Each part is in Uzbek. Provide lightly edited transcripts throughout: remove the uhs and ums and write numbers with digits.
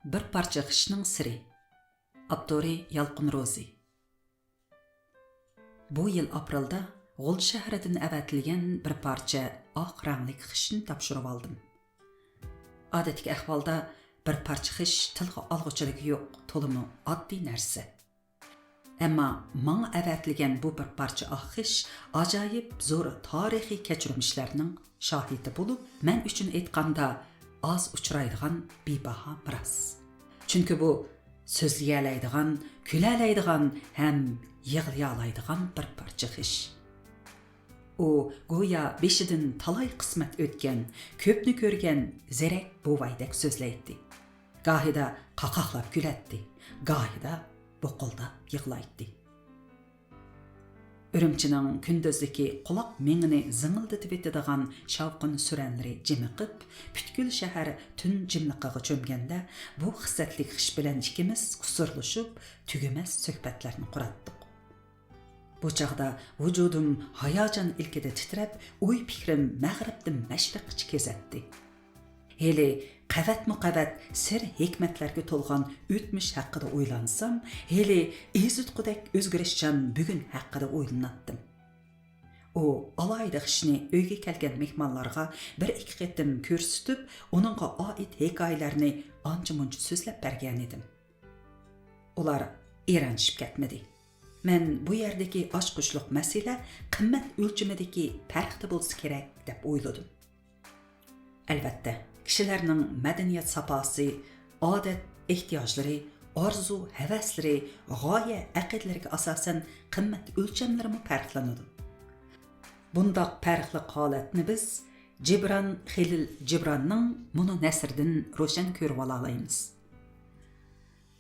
Bir parça qishning siri. Abdori Yalqin Rozi. Bu yil aprelda G'ul shahridan avatilgan bir parcha oq rangli qishni topshirib oldim. Odatdagi ahvolda bir parcha qish tilga olg'uchiligi yo'q, to'limi oddiy narsa. Ammo menga avatilgan bu bir parcha oq qish ajoyib zo'r tarixiy kechirmishlarning shohidi bo'lib, men uchun aytganda az uchraydigan bebaho miros. Chunki bu so'zlayalaydigan, kulalaydigan ham yig'layalaydigan bir parcha qish. U go'yo beshidan talay qismat o'tgan, ko'pni ko'rgan zerak buvaydak so'zlaydi. Gohida qaqoqlab kulatdi, gohida boqoldab yig'laydi. Ürümchining kunduzdagi quloq mengini zing'ildatib etadigan shavqin suranlari jimiqib, butkul shahar tun jimliqiga cho'mganda bu xissatlik qish bilan ikkimiz qusurlashib, tugamas suhbatlarni quratdik. Bu chaqda vujudim hayajon ilkida titrab, o'y fikrim mag'ribdan mashriqqa kezatdi. Heli qavat-muqavat sir hikmatlarga to'lgan o'tmish haqida o'ylansam, heli ezutqudak o'zgarishchan bugun haqida o'ylanatdim. U alayda qishni uyga kelgan mehmonlarga bir ikki qatim ko'rsatib, uningga oid hikoyalarni ancha-muncha so'zlab bergan edim. Ular eranishib ketmadi. Men bu yerdagi oshqushliq masala qimmat o'lchimidagi farqda bo'lsa kerak deb o'yladim. Albatta, kishilarning madaniyat saposi, odat, ehtiyojlari, orzu, havaslari, g'oya, aqidlariga asosan qimmat o'lchamlarimi farqlanadi. Bundoq farqli holatni biz Jibran Xilil Jibranning Muni nasridan ro'shan ko'rib olamiz.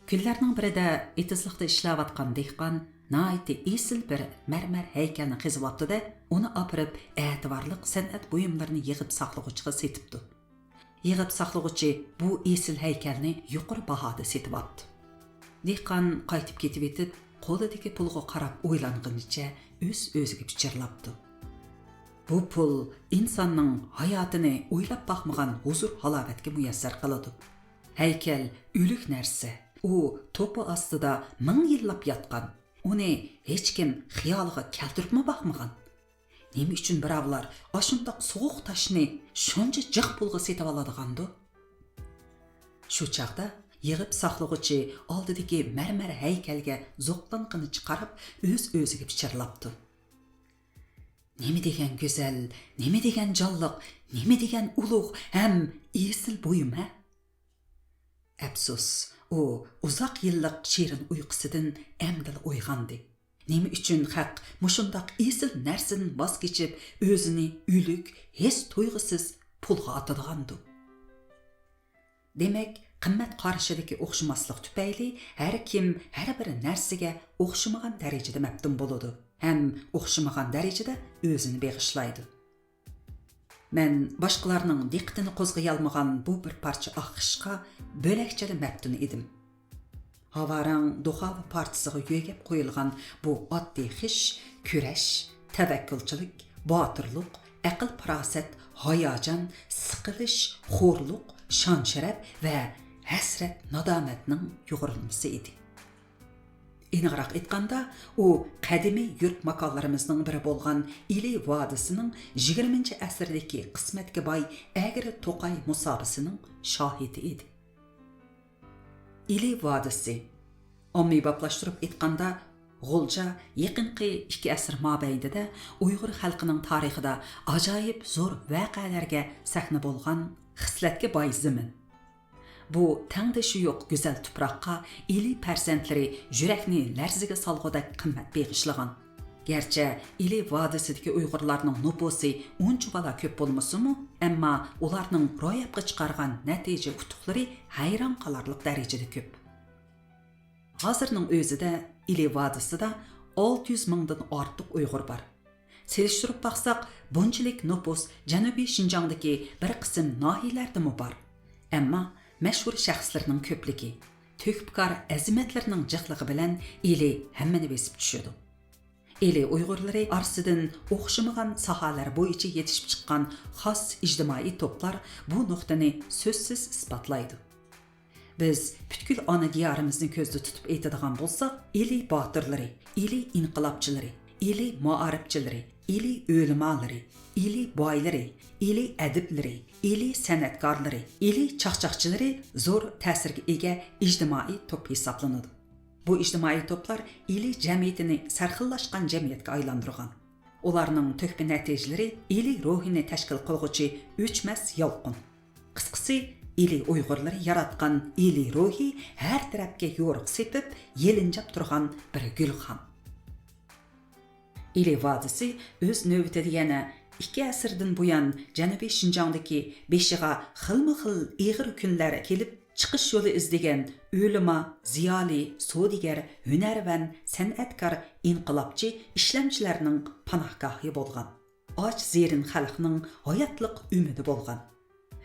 Kunlarning birida etizlikda ishlayotgan dehqon naiti esil bir marmar haykalni qizyapti-da, uni opirib e'tiborli san'at buyumlarini yig'ib saqlag'uchiga setibdi. Yig'ib saqlag'uchi bu esil haykalni yuqori bahoda setib oldi. Dehqon qaytib ketib etib, qo'lidagi pulga qarab o'ylanganicha o'z-o'ziga pichirlabdi. Bu pul insonning hayotini o'ylab boqmagan huzur halovatga muyassar qiladi. Haykal o'lik narsa. U to'pi ostida ming yillab yotgan. Uni hech kim xiyoliga keltiribmi boqmagan. Nima uchun birovlar ashundoq sovuq toshni shuncha jiq pulga setib oladigandu? Shu chaqda yig'ib saqlag'uchi oldidagi marmar haykalga zo'qlanqini chiqarib o'z-o'ziga pichirlabdi. Nima degan go'zal, nima degan jonliq, nima degan ulug' ham esil buyum ha? Afsus, u uzoq yillik shirin uyqusidan amdil uyg'ondi. Nima uchun haq mushundoq esil narsadan voz kechib, o'zini o'lik, hech to'yg'isiz pulga otadigandu. Demak, qimmat qarashidagi o'xshamaslik tufayli har kim har bir narsaga o'xshamagan darajada maftun bo'ladi, ham o'xshamagan darajada o'zini beg'ishlaydi. Men boshqalarning diqqatini qo'zg'ay olmagan bu bir parcha oq qishqa bo'lakchada maftun edim. Havarang Duxava partisiga yo'gab qo'yilgan bu oddiy qish kurash, tavakkulchilik, botirlik, aql farosat, hayajon, siqilish, xo'rliq, shon-sharaf va hasrat nadomatning yo'g'rilmasi edi. Aniqroq aytganda, u qadimiy yurt makonlarimizning biri bo'lgan Ili vodisining 20-asrdagi qismatga boy agri to'qay musobisining shohidi edi. Ili vodisi ommiboplashtirib aytganda, G'ulja yaqinqi 2 asr mobaynida Uyg'ur xalqining tarixida ajoyib zo'r voqealarga sahna bo'lgan xislatga boy zamin. Bu tangdishi yo'q go'zal tuproqqa Ili farzandlari yurakni larziga solg'udak qimmat beg'ishlagan. Garchi Ili vodisidagi Uyg'urlarning nupusi uncha bala ko'p bo'lmasa-mu, ammo ularning ro'yobga chiqargan natija utuqlari hayron qolarlik darajada ko'p. Hozirning o'zida Ili vodisida 600 mingdan ortiq Uyg'ur bor. Selishtirib baqsaq, bunchalik nupus Janubiy Shinjongdagi bir qism nohiyalarda bor. Ammo mashhur shaxslarning ko'pligi, to'kibkor azimatlarning jiqligi bilan Ili hammani besib tushadi. Ili Uyg'urlari orasidan o'xshamagan sohalar bo'yicha yetishib chiqqan xos ijtimoiy to'plar bu nuqtani so'zsiz isbotlaydi. Biz бүткіл ана диярымызны көзді тұтып етідіған болсақ, ili батырлары, ili inqilabçıları, ili maarifçileri, ili ölümaları, ili boylары, ili әдіплері, ili sənətkarları, ili çaxçaqçıları zor təsirге ega ictimai top hesaplanıdı. Bu ictimai toplar ili cəmiyyətini sərxillaşqan cəmiyyətə aylandırған. Onlarının tökbə nəticələri ili ruhini təşkil qılğıcı öçməz yalqın. Qısqası, ili Uyğurları yaratqan ili ruhi hər tərəfə yoruq sepib, yelincab turğan bir gülxan. İli vadisi öz növbətində yana 2 əsrdən bu yan Cənubi Şinjandakı beşiğa xilma-xil ağır günlər kelib chiqish yo'li izlagan o'lima, ziyoli, sodigar, hunarvan, san'atkor, inqilobchi ishlamchilarning panohgohi bo'lgan. Och zerin xalqning hayotliq umidi bo'lgan.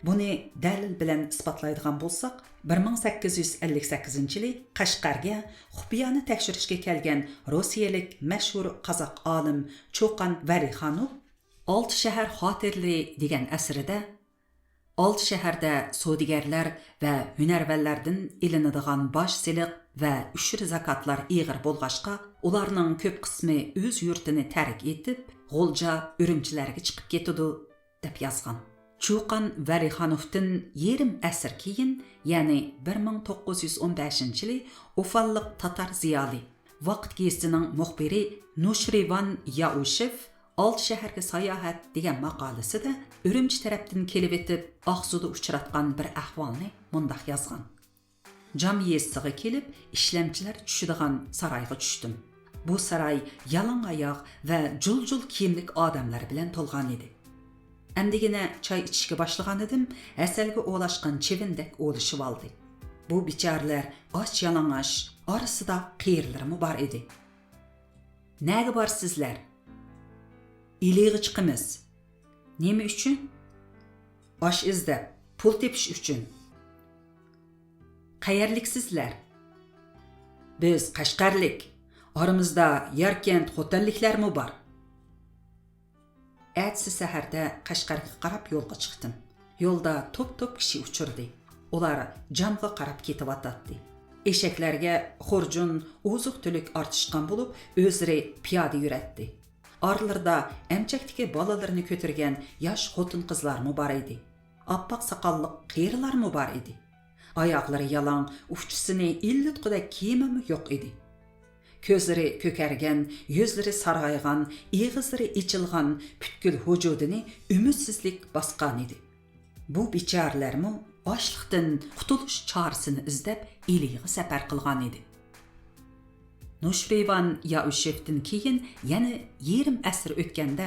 Buni dalil bilan isbotlaydigan bo'lsak, 1858-yili Qashqarga xufiyani tekshirishga kelgan Rossiyalik mashhur qozoq olim Cho'qan Valixonov 6 shahar xotirlari degan asrida 6 shaharda sodigarlar va hunarvanlardan ilinadigan bosh siliq va ushur zakotlar ig'ir bo'lg'ashqa, ularning ko'p qismi o'z yurtini tark etib, G'o'lja, Urumchilarga chiqib ketdi deb yozgan. Cho'qan Valixonovdan yarim asr keyin, ya'ni 1915-yili Ufalliq tatar ziyoli Vaqt gazetining muxbiri Nushrivan Yaushev 6 shaharga sayohat degan maqolasida Urumchi tarafdan kelib etib, Oqsuda uchratgan bir ahvolni mundaq yozgan. Jam yesiga kelib, ishlamchilar tushadigan saroyga tushdim. Bu saroy yalang oyoq va jul-jul kiyimlik odamlar bilan to'lgan edi. Amdigina choy ichishga boshlagan edim, asalga o'lashgan chivindek o'lishib oldi. Bu bicharalar och yalang'och, orasida qiyirlarimi bor edi. Nega borsizlar? İliği chiqimiz. Nima uchun? Osh izlab, pul tepish uchun. Qayerliksizlar? Biz Qashqarlik. Aramizda Yarkent xotinliklarmi bor? Atsi saharda Qashqarga qarab yo'lga chiqdim. Yo'lda top-top kishi uchirdi. Ular jamga qarab ketyotdi. Eshaklarga xurjun, oziq-tulik ortishgan bo'lib, o'zlari piyoda yuratdi. Aralarida emçekdeki balalarını kötürgen yaş xotin qizlarmı bar idi. Appak sakallık qeyrilarmı bar idi. Ayakları yalan, ufçusini illitqida kiyimimi yok idi. Közleri kökergen, yüzleri saraygan, iğizleri içilgan, pütkül vücudini ümitsizlik basqan idi. Bu biçarlarmı açlıqdan qutuluş çağrısını izlep iliği səpər qılgan idi. Nushrivan Yauşev'dan keyin yana yarim asr o'tganda,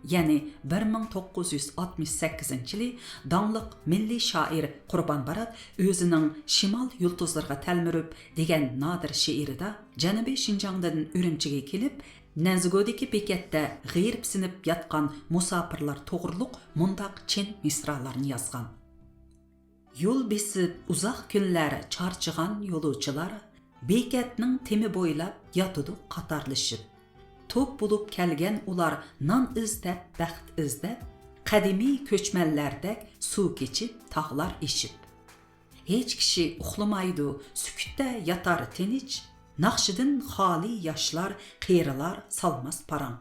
ya'ni 1968-yili dangliq milliy shoir Qurbon Barat o'zining Shimol yulduzlarga talmirib degan nodir she'rida Janubiy Shinjongdan Urumchiga kelib, Nazgodagi bekatda g'iyib sinib yotgan musofirlar to'g'riliq mundaq chin misralarni yozgan. Yo'l besib uzoq kunlar charchigan yo'lovchilar bekatning temi bo'ylab yotudu qatorlashib. Top bo'lib kelgan ular non izlab, baxt izlab, qadimiy ko'chmanlardek suv kechib, tog'lar eshib. Hech kishi uxlamaydi, sukutda yotar tinch, naqshidan xoli yoshlar, qiyrilar salmas parang.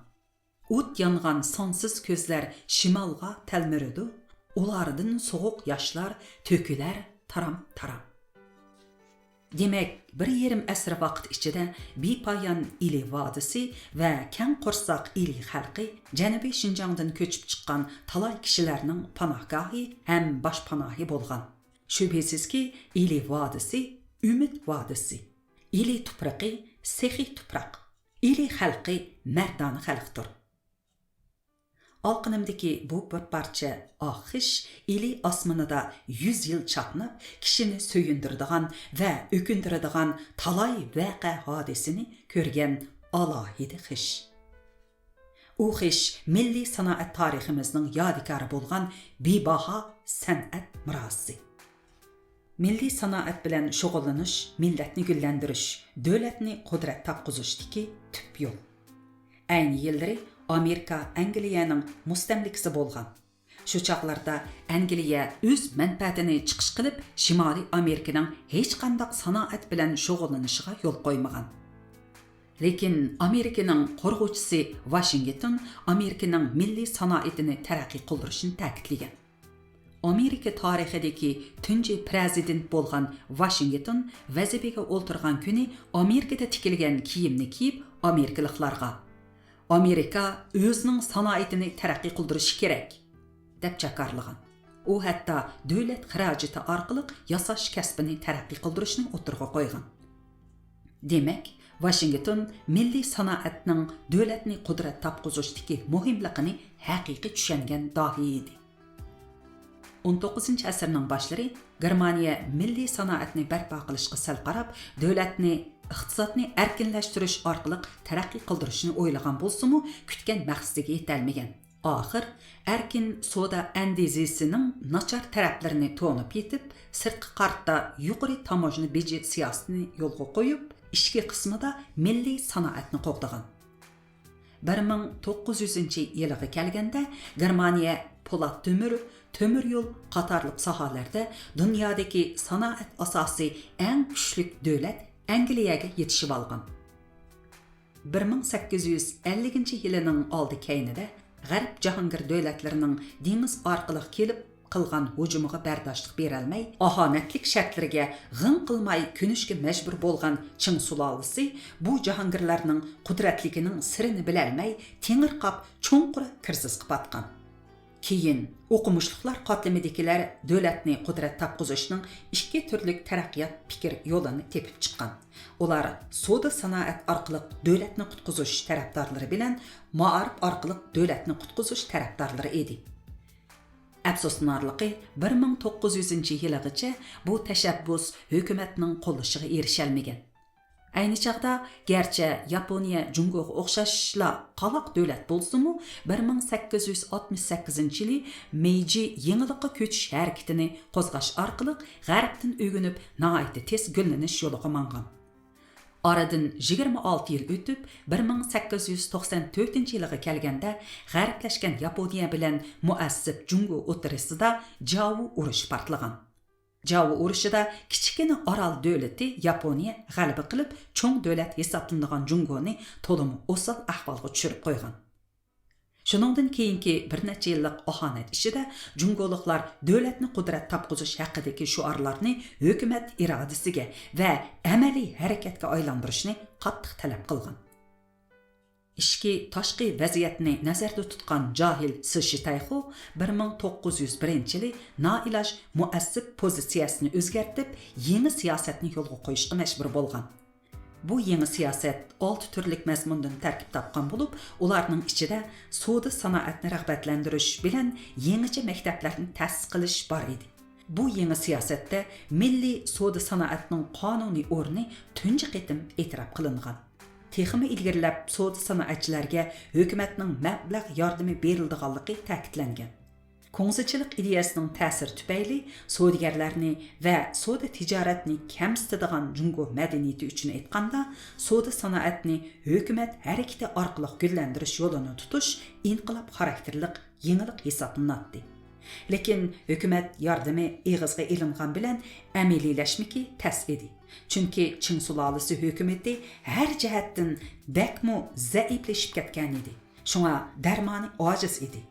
O't yongan sonsiz ko'zlar shimolga talmiridi, ulardan so'g'uq yoshlar to'kilar taram-taram. Demek, bir yerim asr vaqt ichida bepoyon ili vodisi va kang qo'rsoq ili xalqi Janubiy Shinjongdan ko'chib chiqqan talay kishilarning panohgohi ham boshpanohi bo'lgan. Shubhasizki, ili vodisi umid vodisi. Ili tupraqi sexiy tuproq. Ili xalqi mardona xalqdir. Alqınımdaki bu bir parça axish ili osmonida 100 yil chaqnab, kishini söyündirdigan va o'kindiradigan talay vaqa hodisini ko'rgan alohida xish. U xish milliy sanoat tariximizning yodikori bo'lgan bebaho san'at mirosi. Milliy sanoat bilan shug'ullanish, millatni gullantirish, davlatni qudrat topqizishdagi tub yo'l. Ayni yilları Amerika Angliyaning mustamlikasi bo'lgan. Shu chaqlarda Angliya o'z manfaatini chiqish qilib, Shimoliy Amerikaning hech qanday sanoat bilan shug'ullanishiga yo'l qo'ymagan. Lekin Amerikaning qo'rg'uvchisi Washington Amerikaning milliy sanoatini taraqqiy qildirishni ta'kidlagan. Amerika tarixidagi tunji prezident bo'lgan Washington vazifaga o'ltirgan kuni Amerikada tikilgan kiyimni kiyib, amerikaliklarga Amerika o'zining sanoatini taraqqiy qildirishi kerak deb chakarlagan. U hatto davlat xarajati orqali yasash kasbini taraqqiy qildirishni o'tirg'a qo'ygan. Demak, Washington milliy sanoatning davlatni qudrat topqizishdagi muhimligini haqiqiy tushungan dahi edi. 19 asrning boshlari Germaniya milliy sanoatni barpo qilishga sal qarab, davlatni iqtisodni erkinlashtirish orqali taraqqiy qildirishni o'ylagan bo'lsa-mu, kutgan maqsadiga yetolmagan. Oxir erkin savdo andizisining nachar taraflarini to'nib yetib, sirtqi qartda yuqori tamojni beji siyosatini yo'lga qo'yib, ichki qismida milliy sanoatni qo'g'dagan. 1900-yilga kelganda Germaniya po'lat temir yo'l qatorliq sohalarda dunyodagi sanoat asosi eng kuchli davlat Angliyaga yetishib olgan. 1850-yilning oldi keynida G'arb jahongir davlatlarining dengiz orqali kelib qilgan hujumiga bardoshlik berolmay, ahomatlik shartlariga g'ing qilmay ko'nishga majbur bo'lgan Qing sulolasi bu jahongirlarning qudratligining sirini bilolmay, tengirqab cho'nqur kirsizga patgan. Keyin o'qimishliklar qatlamidagilar davlatni qudrat topqizishning ikki turli taraqqiyot fikr yo'lini tepib chiqqan. Ular savdo sanoat orqali davlatni qutqizish tarafdorlari bilan ma'arif orqali davlatni qutqizish tarafdorlari edi. Afsuslanarligi 1900-yilgacha bu tashabbus hukumatning qo'llashiga erishalmagan. Ayni chaqda garchi Yaponiya Jungoga o'xshashla qaloq davlat bo'lsa-mu, 1868-yili Meiji yengillikqa ko'chish harakatini qo'zg'ash orqali g'arbdan o'rganib, nihoyatda tez gullanish yo'liga mangan. Aradan 26 yil o'tib, 1894-yilga kelganda g'arblashgan Yaponiya bilan muassib Jungo o'rtasida Javu urushi portlagan. Javu urushida kichkina orol davlati Yaponiya g'alaba qilib, cho'ng davlat hisoblanadigan Jungoni to'liq o'sal ahvolga tushirib qo'ygan. Shuningdan keyingi bir necha yillik ohonat ishida Jungoliklar davlatni qudrat topqizish haqidagi shuarlarni hukumat irodasiga va amaliy harakatga aylantirishni qattiq talab qilgan. Ishki tashqi vaziyatni nazarda tutgan jahil Sishitayxu 1901-yili noiloj muassib pozitsiyasini o'zgartib, yangi siyosatni yo'lga qo'yishga majbur bo'lgan. Bu yangi siyosat 6 turlik mazmundan tarkib topgan bo'lib, ularning ichida savdo sanoatni rag'batlantirish bilan yangicha maktablarni ta'sis qilish bor edi. Bu yangi siyosatda milliy savdo sanoatning qonuniy o'rni tunji qitim e'tirof qilingan. Texmi ilgirlab savdo sanoatchilarga hukumatning mablag' yordami berildiganligi ta'kidlangan. Ko'ngzichilik ideyasining ta'siri tufayli savdogarlarni va savdo tijoratni kamsitadigan Jungo madaniyati uchun aytganda, savdo sanoatni hukumat harakati orqali gullantirish yo'lini tutish inqilob xarakterlik yangilik hisoblanadi. Lekin hukumat yordami eg'izga ilingan bilan amaliylashmiki tas edi. Chunki Qing sulolasi hukumati har jihatdan bakmo zaiflashib ketgan edi. Shunga darmoni ojiz edi.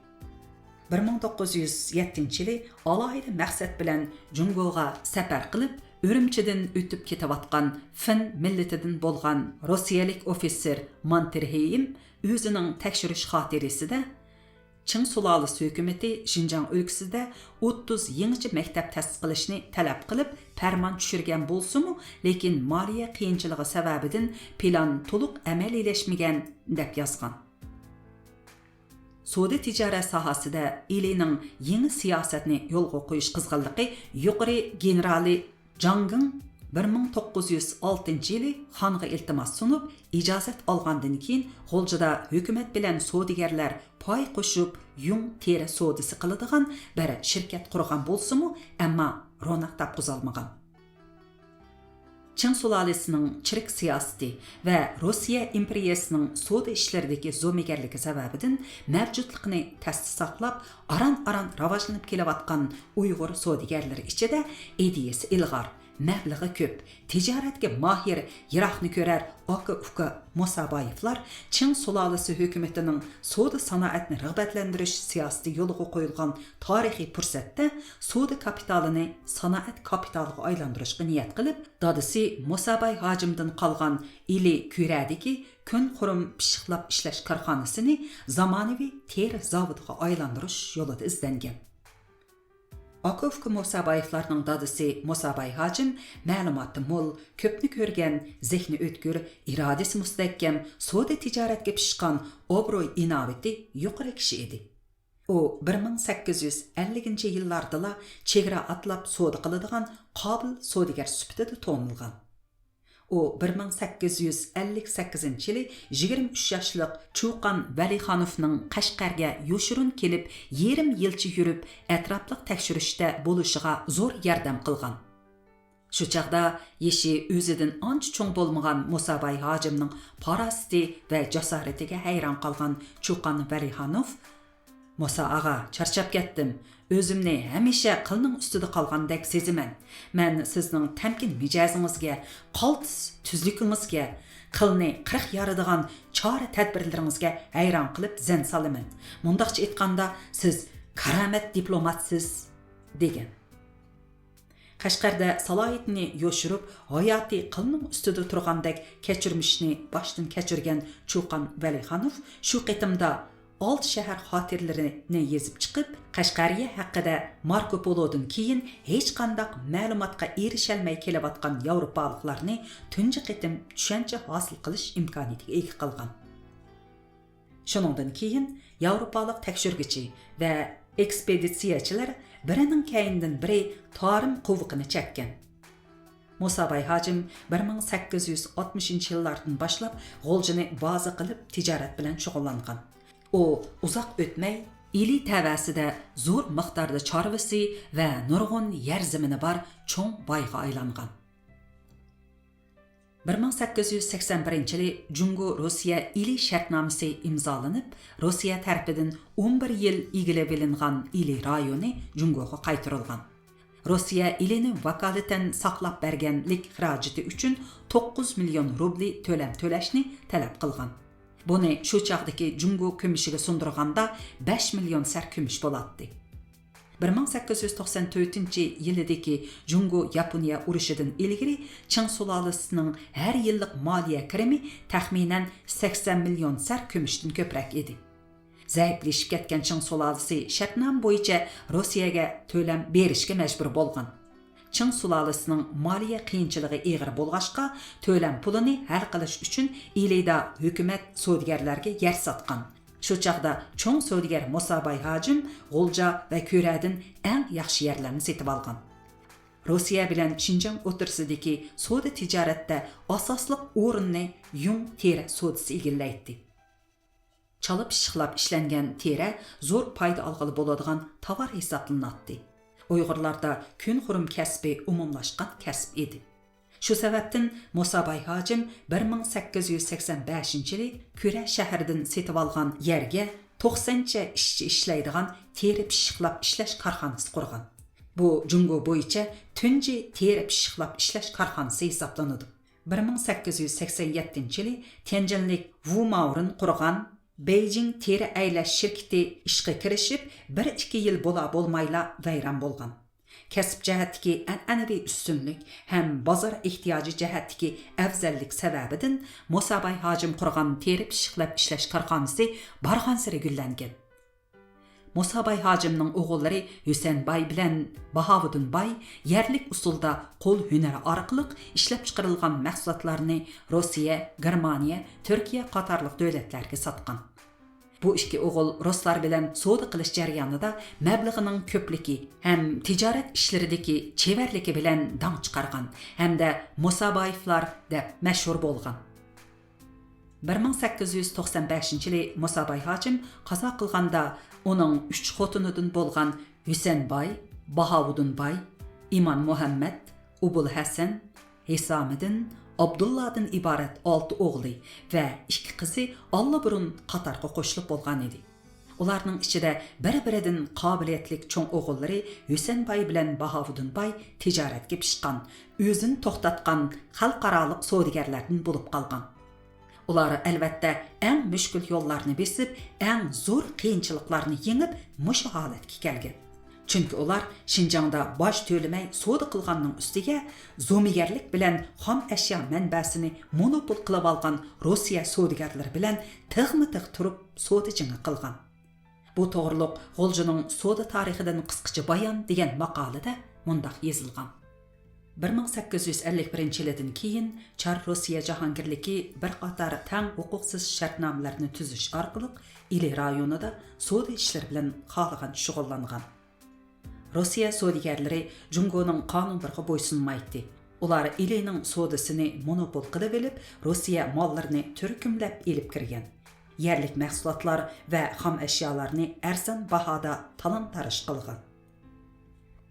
1907-yili alohida maqsad bilan Jungoga safar qilib, Urumchidan o'tib ketayotgan Fin millatidan bo'lgan rossiyalik ofitser Manterheim o'zining tekshirish xotirasida Qing sulolasi hukumati Xinjiang o'lkasida 30 yangicha maktab ta'sis qilishni talab qilib, farmon tushirgan bo'lsa-mu, lekin moliya qiyinchiligi sababidan plan to'liq amaliylashmagan deb yozgan. Savdo tijorat sohasida Ilining yangi siyosatni yo'lga qo'yish qizg'inligi yuqori generali Janging 1906-yili xonga iltimos sunib, ijozat olgandan keyin G'oljida hukumat bilan savdogarlar pay qo'shib yung teri savdosi qiladigan bir shirkat qurgan bo'lsa-mu, ammo ro'naq topqiza olmagan. Çin sulalesining chirik siyosati va Rossiya imperiyasining savdo ishlaridagi zo'migarligi sababidan mavjudligini tasdi saqlab, aran-aran rivojlanib kelayotgan Uyg'ur savdogarlari ichida ideyasi ilg'or, mablag'i ko'p, tijoratga mohir, yiroqni ko'rar aka-uka Musabayevlar Çin sulalesi hukumatining savdo sanoatni rag'batlantirish siyosati yo'lga qo'yilgan tarixiy fursatda savdo kapitalini sanoat kapitaliga aylantirishga niyat qilib, dadisi Musabay hojimdan qolgan ili Kuradagi kun qurum pishiqlab ishlash korxonasini zamonaviy teri zavodiga aylantirish yo'lida izlangan. Akovka Musabayevlarning dadisi Musabay hojim ma'lumoti mo'l, ko'pni ko'rgan, zehni o'tkir, irodasi mustahkam, savdo tijoratga pishgan, obro'y inovati yuqori kishi edi. U 1850-yillarda chegara atlab savdo qiladigan qobil savdogar sifatida tanilgan. U 1858-yili 23 yoshli Chuqan Valixonovning Qashqarga yo'shirun kelib, yarim yilcha yurib, atrofliq tekshirishda bo'lishiga zo'r yordam qilgan. Shu chaqda yeshi o'zidan ancha cho'ng bo'lmagan Musabay hojimning parasti va jasoratiga hayron qolgan Chuqan Valixonov: "Musa ağa, charchab ketdim. O'zimni hamisha qilning ustida qolgandek seziman. Men sizning tamkin mijozingizga, qaltis tuzligingizga, qilni 40 yaradigan chora tadbirlaringizga hayron qilib zan solaman. Mundaqcha aytganda, siz karamat diplomatsiz" degan. Qashqarda salohiyatini yo'shirib, hayotiy qilning ustida turgandek kechirmishni boshdan kechirgan Chuqan Valixonov shu qitimda 6 shahar xotiralarini yezib chiqib, Qashqariya haqida Marko Polodan keyin hech qanday ma'lumotga erishalmay kelayotgan Yevropaliklarni tunji qitim tushuncha hosil qilish imkoniyatiga ega qilgan. Shuningdan keyin Yevropalik tekshiruvchi va ekspeditsiyachilar birining keyindan biri tarim qo'viqini chekkan. Musabay hojim 1860-yillardan boshlab g'o'ljini baza qilib tijorat bilan shug'ullangan. U uzoq o'tmay ili tavasida zo'r miqdorda chorvasi va nurg'un yer zamini bor cho'ng boyga aylangan. 1881-yili Jungo Rossiya ili shartnomasi imzolanib, Rossiya tarafidan 11 yil egilib olingan ili rayoni Jungoga qaytarilgan. Rossiya ilini vakolatan saqlab berganlik xarajati uchun 9 million rubli to'lam to'lashni talab qilgan. Buni shu chaqdagi Jungo kumishiga sundirganda 5 million sar kumush bo'ladi. 1894-yildagi Jungo Yaponiya urushidan ilgari Qing sulolasining har yillik moliya kirimi taxminan 80 million sar kumushdan ko'proq edi. Zaiflashib ketgan Qing sulolasi shartnoma bo'yicha Rossiyaga to'lam berishga majbur bo'lgan. Qing sulolasining moliya qiyinchiligi og'ir bo'lg'achqa, to'lam pulini hal qilish uchun ilida hukumat savdogarlarga yer sotgan. Shu chaqda cho'ng savdogar Musabay hojim G'o'lja va Ko'radin eng yaxshi yerlarni setib olgan. Rossiya bilan Xinjiang o'rtasidagi savdo tijoratda asosli o'rinni yung teri savdosi egallaydi. Chalib pishiqlab ishlangan teri zo'r foyda olg'ili bo'ladigan tovar hisoblanadi. Uyg'urlarda kun xurum kasbi umumlashgan kasb edi. Shu sababdan Musabay hojim 1885-yili Kura shahridan setib olgan yerga 90 ishchi ishlaydigan teri pishiqlab ishlash korxonasi qurgan. Bu Jungo bo'yicha tunji teri pishiqlab ishlash korxonasi hisoblanadi. 1887-yili Tianjinlik Wu Maorin qurgan Beijing teri aylash shirkati ishga kirishib, 1-2 yil bo'lmayla vayron bo'lgan. Kasb jihatdagi an'anaviy ustunlik ham bozor ehtiyoji jihatdagi afzallik sababidan Musabay hojim qurgan teri pishiqlab ishlash korxonasi barg'ansari gullangan. Musabay hojimning o'g'illari Husaynbay bilan Bahovuddinbay yerlik usulda qo'l hunari orqali ishlab chiqarilgan mahsulotlarni Rossiya, Germaniya, Turkiya qatorliq davlatlarga sotgan. Bu ikki o'g'il ruslar bilan savdo qilish jarayonida mablag'ining ko'pligi ham tijorat ishlaridagi chevarligi bilan dong chiqargan hamda Musabayevlar deb mashhur bo'lgan. 1895-yili Musabay hojim qazo qilganda uning 3 xotinidan bo'lgan Husaynbay, Bahovuddinbay, Imon Muhammad, Ubul Hasan, Hesamiddin Abdullahdan ibaret 6 oğlu ve 2 kızı allaburun Qatarga qo'shilib bo'lgan edi. Ularning ichida bir-biridan qobiliyatli cho'ng o'g'illari Husanbay bilan Bahovuddinbay tijoratga pishgan, o'zini to'xtatgan xalqaroliq savdogarlardan bo'lib qolgan. Ular albatta eng mushkul yo'llarni besib, eng zo'r qiyinchiliklarni yengib, mushu holatga kelgan. Chunki ular Şinjangda bosh to'lamay savdo qilganning ustiga zo'migarlik bilan xom ashyo manbasini monopol qilib olgan Rossiya savdogarlari bilan tig'ma-tig' turib savdo jingi qilgan. Bu to'g'riliq G'o'ljining savdo tarixidan qisqacha bayon degan maqolada mundaq yozilgan. 1851-yildan keyin Char Rossiya jahongirligi bir qator tang huquqsiz shartnomalarni tuzish orqali Ili rayonida savdo ishlari bilan xohlagan shug'ullangan. Rossiya savdogarlari Jungoning qonunlariga bo'ysunmaydi. Ular Ilining savdosini monopol qilib olib, Rossiya mollarini turkumlab elib kirgan. Yerlik mahsulotlar va xom ashyolarni arzon bahoda talon-taroj qilgan.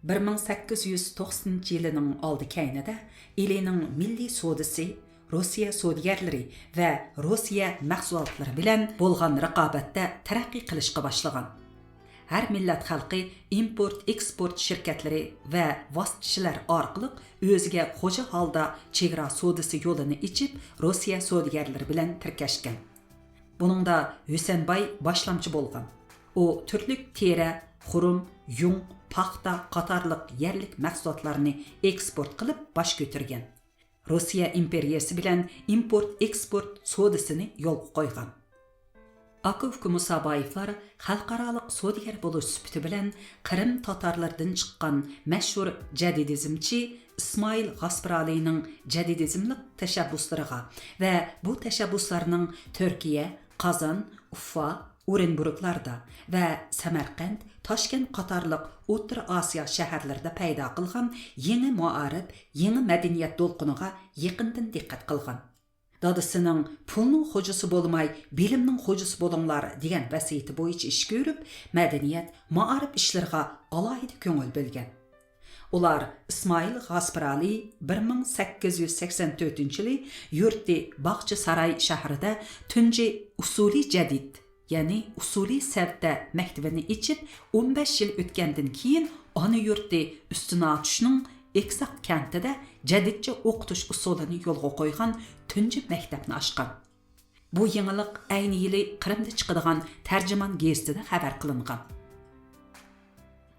1890-yilning oldi kaynida Ilining milliy savdosi Rossiya savdogarlari va Rossiya mahsulotlari bilan bo'lgan raqobatda taraqqiy qilishga boshlagan. Har millat xalqi import-eksport shirkatlari va vositachilar orqali o'ziga xo'ja holda chegara savdosi yo'lini ichib Rossiya savdogarlari bilan tirkashgan. Buningda Husanbay boshlamchi bo'lgan. U turli tera, xurum, yung, paxta qatorliq yerlik mahsulotlarni eksport qilib bosh ko'targan. Rossiya imperiyasi bilan import-eksport savdosini yo'lga qo'ygan. Akovka Musaboyevlar xalqaroliq savdogar bo'lish sifati bilan Qrim tatarlardan chiqqan mashhur jadidizmchi İsmail G'asparalining jadidizmlik tashabbuslariga va bu tashabbuslarning Turkiya, Qozon, Uffa, Orenburglarda va Samarqand, Toshkent qatorliq O'rta Osiyo shaharlarida paydo qilgan yangi muarif, yangi madaniyat to'lqiniga yaqindan diqqat qilgan. Dadısının pulning xo'jasi bo'lmay, bilimning xo'jasi bo'linglar degan vasiyati bo'yicha ish ko'rib, madaniyat, ma'arif ishlariga alohida ko'ngil bo'lgan. Ular İsmail G'asparali 1884-yili yurti Bog'cha Saray shahrida tunji usuli jadid, ya'ni usuli savdo maktabini ichib 15 yil o'tgandan keyin ona yurti Ustunatushning Eksak kentida jadidcha o'qitish usulini yo'lga qo'ygan tunji maktabni ochgan. Bu yangilik ayni yili Qrimda chiqadigan tarjimon gazetida xabar qilingan.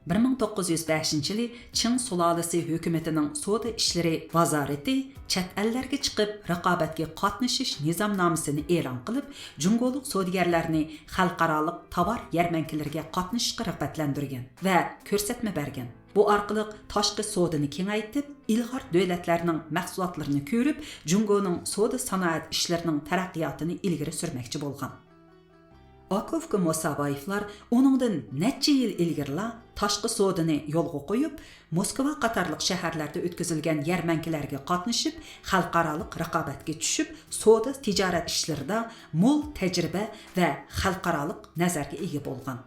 1905-yili Qing sulolasi hukumatining savdo ishlari vazorati chet ellarga chiqib raqobatga qatnashish nizomnomasini e'lon qilib, jungoliq savdogarlarni xalqaroliq tovar yarmankilariga qatnashishga rag'batlantirgan va ko'rsatma bergan. Bu orqali tashqi savdoni kengaytirib, ilg'or davlatlarning mahsulotlarini ko'rib, Jungoning savdo sanoat ishlarining taraqqiyotini ilgari surmoqchi bo'lgan. Akovka Musaboyevlar oningdan necha yil ilgirla tashqi savdoni yo'lga qo'yib, Moskva qatorliq shaharlarda o'tkazilgan yarmankalarga qatnashib, xalqaroliq raqobatga tushib, savdo tijorat ishlarida mo'l tajriba va xalqaroliq nazarga ega bo'lgan.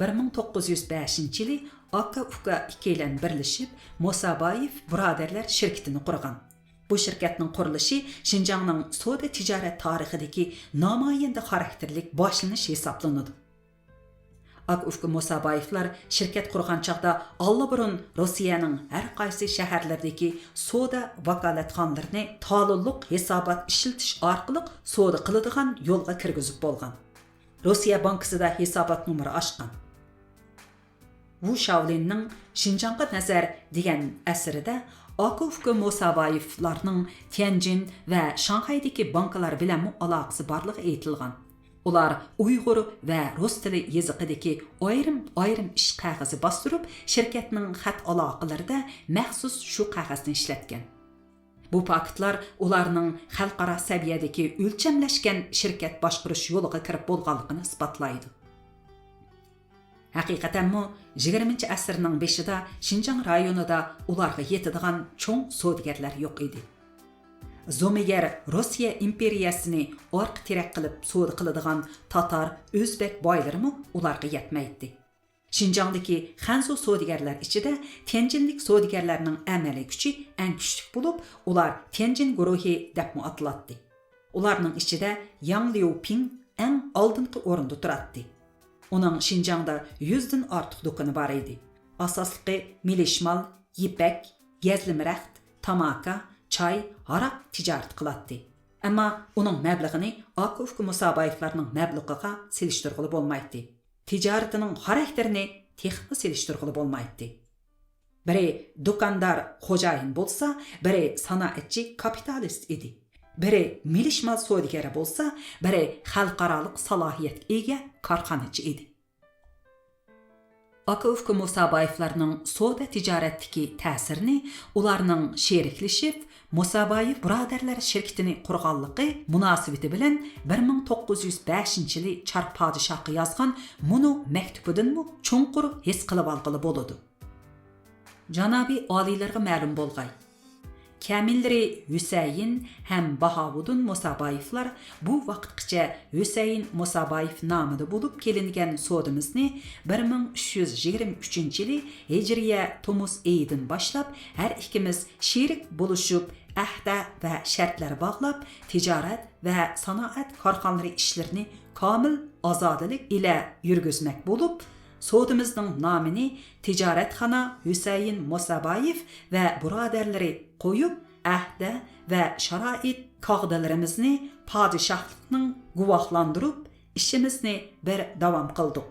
1905-yili Aka-uka ikkilan birlashib, Musaboyev birodarlar shirkatini qurgan. Bu shirkatning qurilishi Şinjangning savdo tijorat tarixidagi namoyanda xarakterlik boshlanish hisoblanadi. Aka-uka Musaboyevlar shirkat qurgan chaqda allaburun Rossiyaning har qaysi shaharlaridagi savdo vakolatxonalarini ta'lilliq hisobot ishlatish orqali savdo qiladigan yo'lga kirgizib bo'lgan. Rossiya bankasida hisobot nomeri ochgan. Wu Shaolinning Şinjangga nazar degan asrida Akovka Musaboyevlarning Tianjin va Shanxaydagi bankalar bilan aloqasi borligi aytilgan. Ular Uyg'ur va rus tili yoziqidagi ayrim ish qog'ozi bostirib, shirkatning xat aloqalarida maxsus shu qog'ozni ishlatgan. Bu faktlar ularning xalqaro saviyadagi o'lchamlashgan shirkat boshqarish yo'liga kirib bo'lganligini isbotlaydi. Haqiqatanmi 20-asrning beshida Şinjang rayonida ularga yetadigan cho'ng savdogarlar yo'q edi. Zo'migar Rossiya imperiyasini orqa tirak qilib savdo qiladigan Tatar, O'zbek boylarimi ularga yetmaydi. Шинжаңдагы Ханзу содигерлер içinde Tianjinlik sodigerlerinin əməli gücü ən güçlük bulub, ular Tianjin guruhi depmi atlatdı. Ularның içinde Yang Liuping ən aldınqı orunda turatdı. Onun Шинжаңda 100'den artıq dokanı var idi. Asaslıqı milişmal, yipek, gezlimrext, tamaka, çay, haraq ticaret qılatdı. Ama onun məbləğini Akufku Musabayevlarının məbləğiga seliştirgılı bolmaydı. Ticaretinin xarakterini texmi seliştirgılı bolmaydı. Biri dokandar xo'jayin bolsa, biri sanoatchi kapitalist idi. Biri milishmal sodigeri bolsa, biri xalqarалық salohiyat ega korxonachi idi. Akufku Musabayevlarning soda tijoratdagi ta'sirini ularning sheriklashib Musabayev birodarlar shirkatini qurganligi munosabati bilan 1905-yili Çar podshohi yozgan Munu maktubidanmi cho'nqur his qilib olg'ili bo'ladi. Janobi oliylarga ma'lum bo'lg'ay. Kamilleri Hüseyin hem Bahavudun Musabayevlar bu vaqtgacha Hüseyin Musabayev namida bo'lib kelingan sodimizni 1323-yili Hijriya Tomuz ayidan boshlab har ikkimiz sherik bo'lishib ahda va shartlar bog'lab tijorat va sanoat korxonalari ishlarini komil ozodlik ila yurgizmak bo'lib sodimizning nomini Tijoratxona Hüseyin Musabayev va birodarlari qo'yib ahda va sharoit qoidalarimizni podshohlikning guvohlantirib ishimizni bir davom qildik.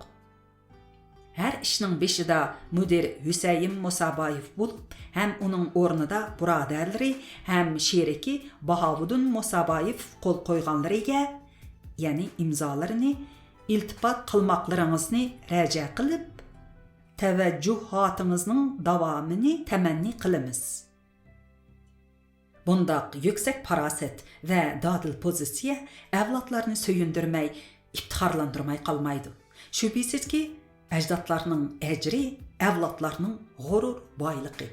Her ishning beshida mudir Hüseyin Musabayev bo'lib, ham uning o'rnida birodarlari ham sheriki Bahovudin Musabayev qo'l qo'yganlariga, ya'ni imzolarini iltifot qilmoqlaringizni raja qilib, tavajjuhotingizning davomini tamanni qilamiz. Bundaq yüksek paraset ve dadil pozitsiya avlodlarni söyündirmey, iftixarlandırmay qalmaydı. Şübhisizki, ajdodlarning ecri, avlodlarning g'urur boyliqi.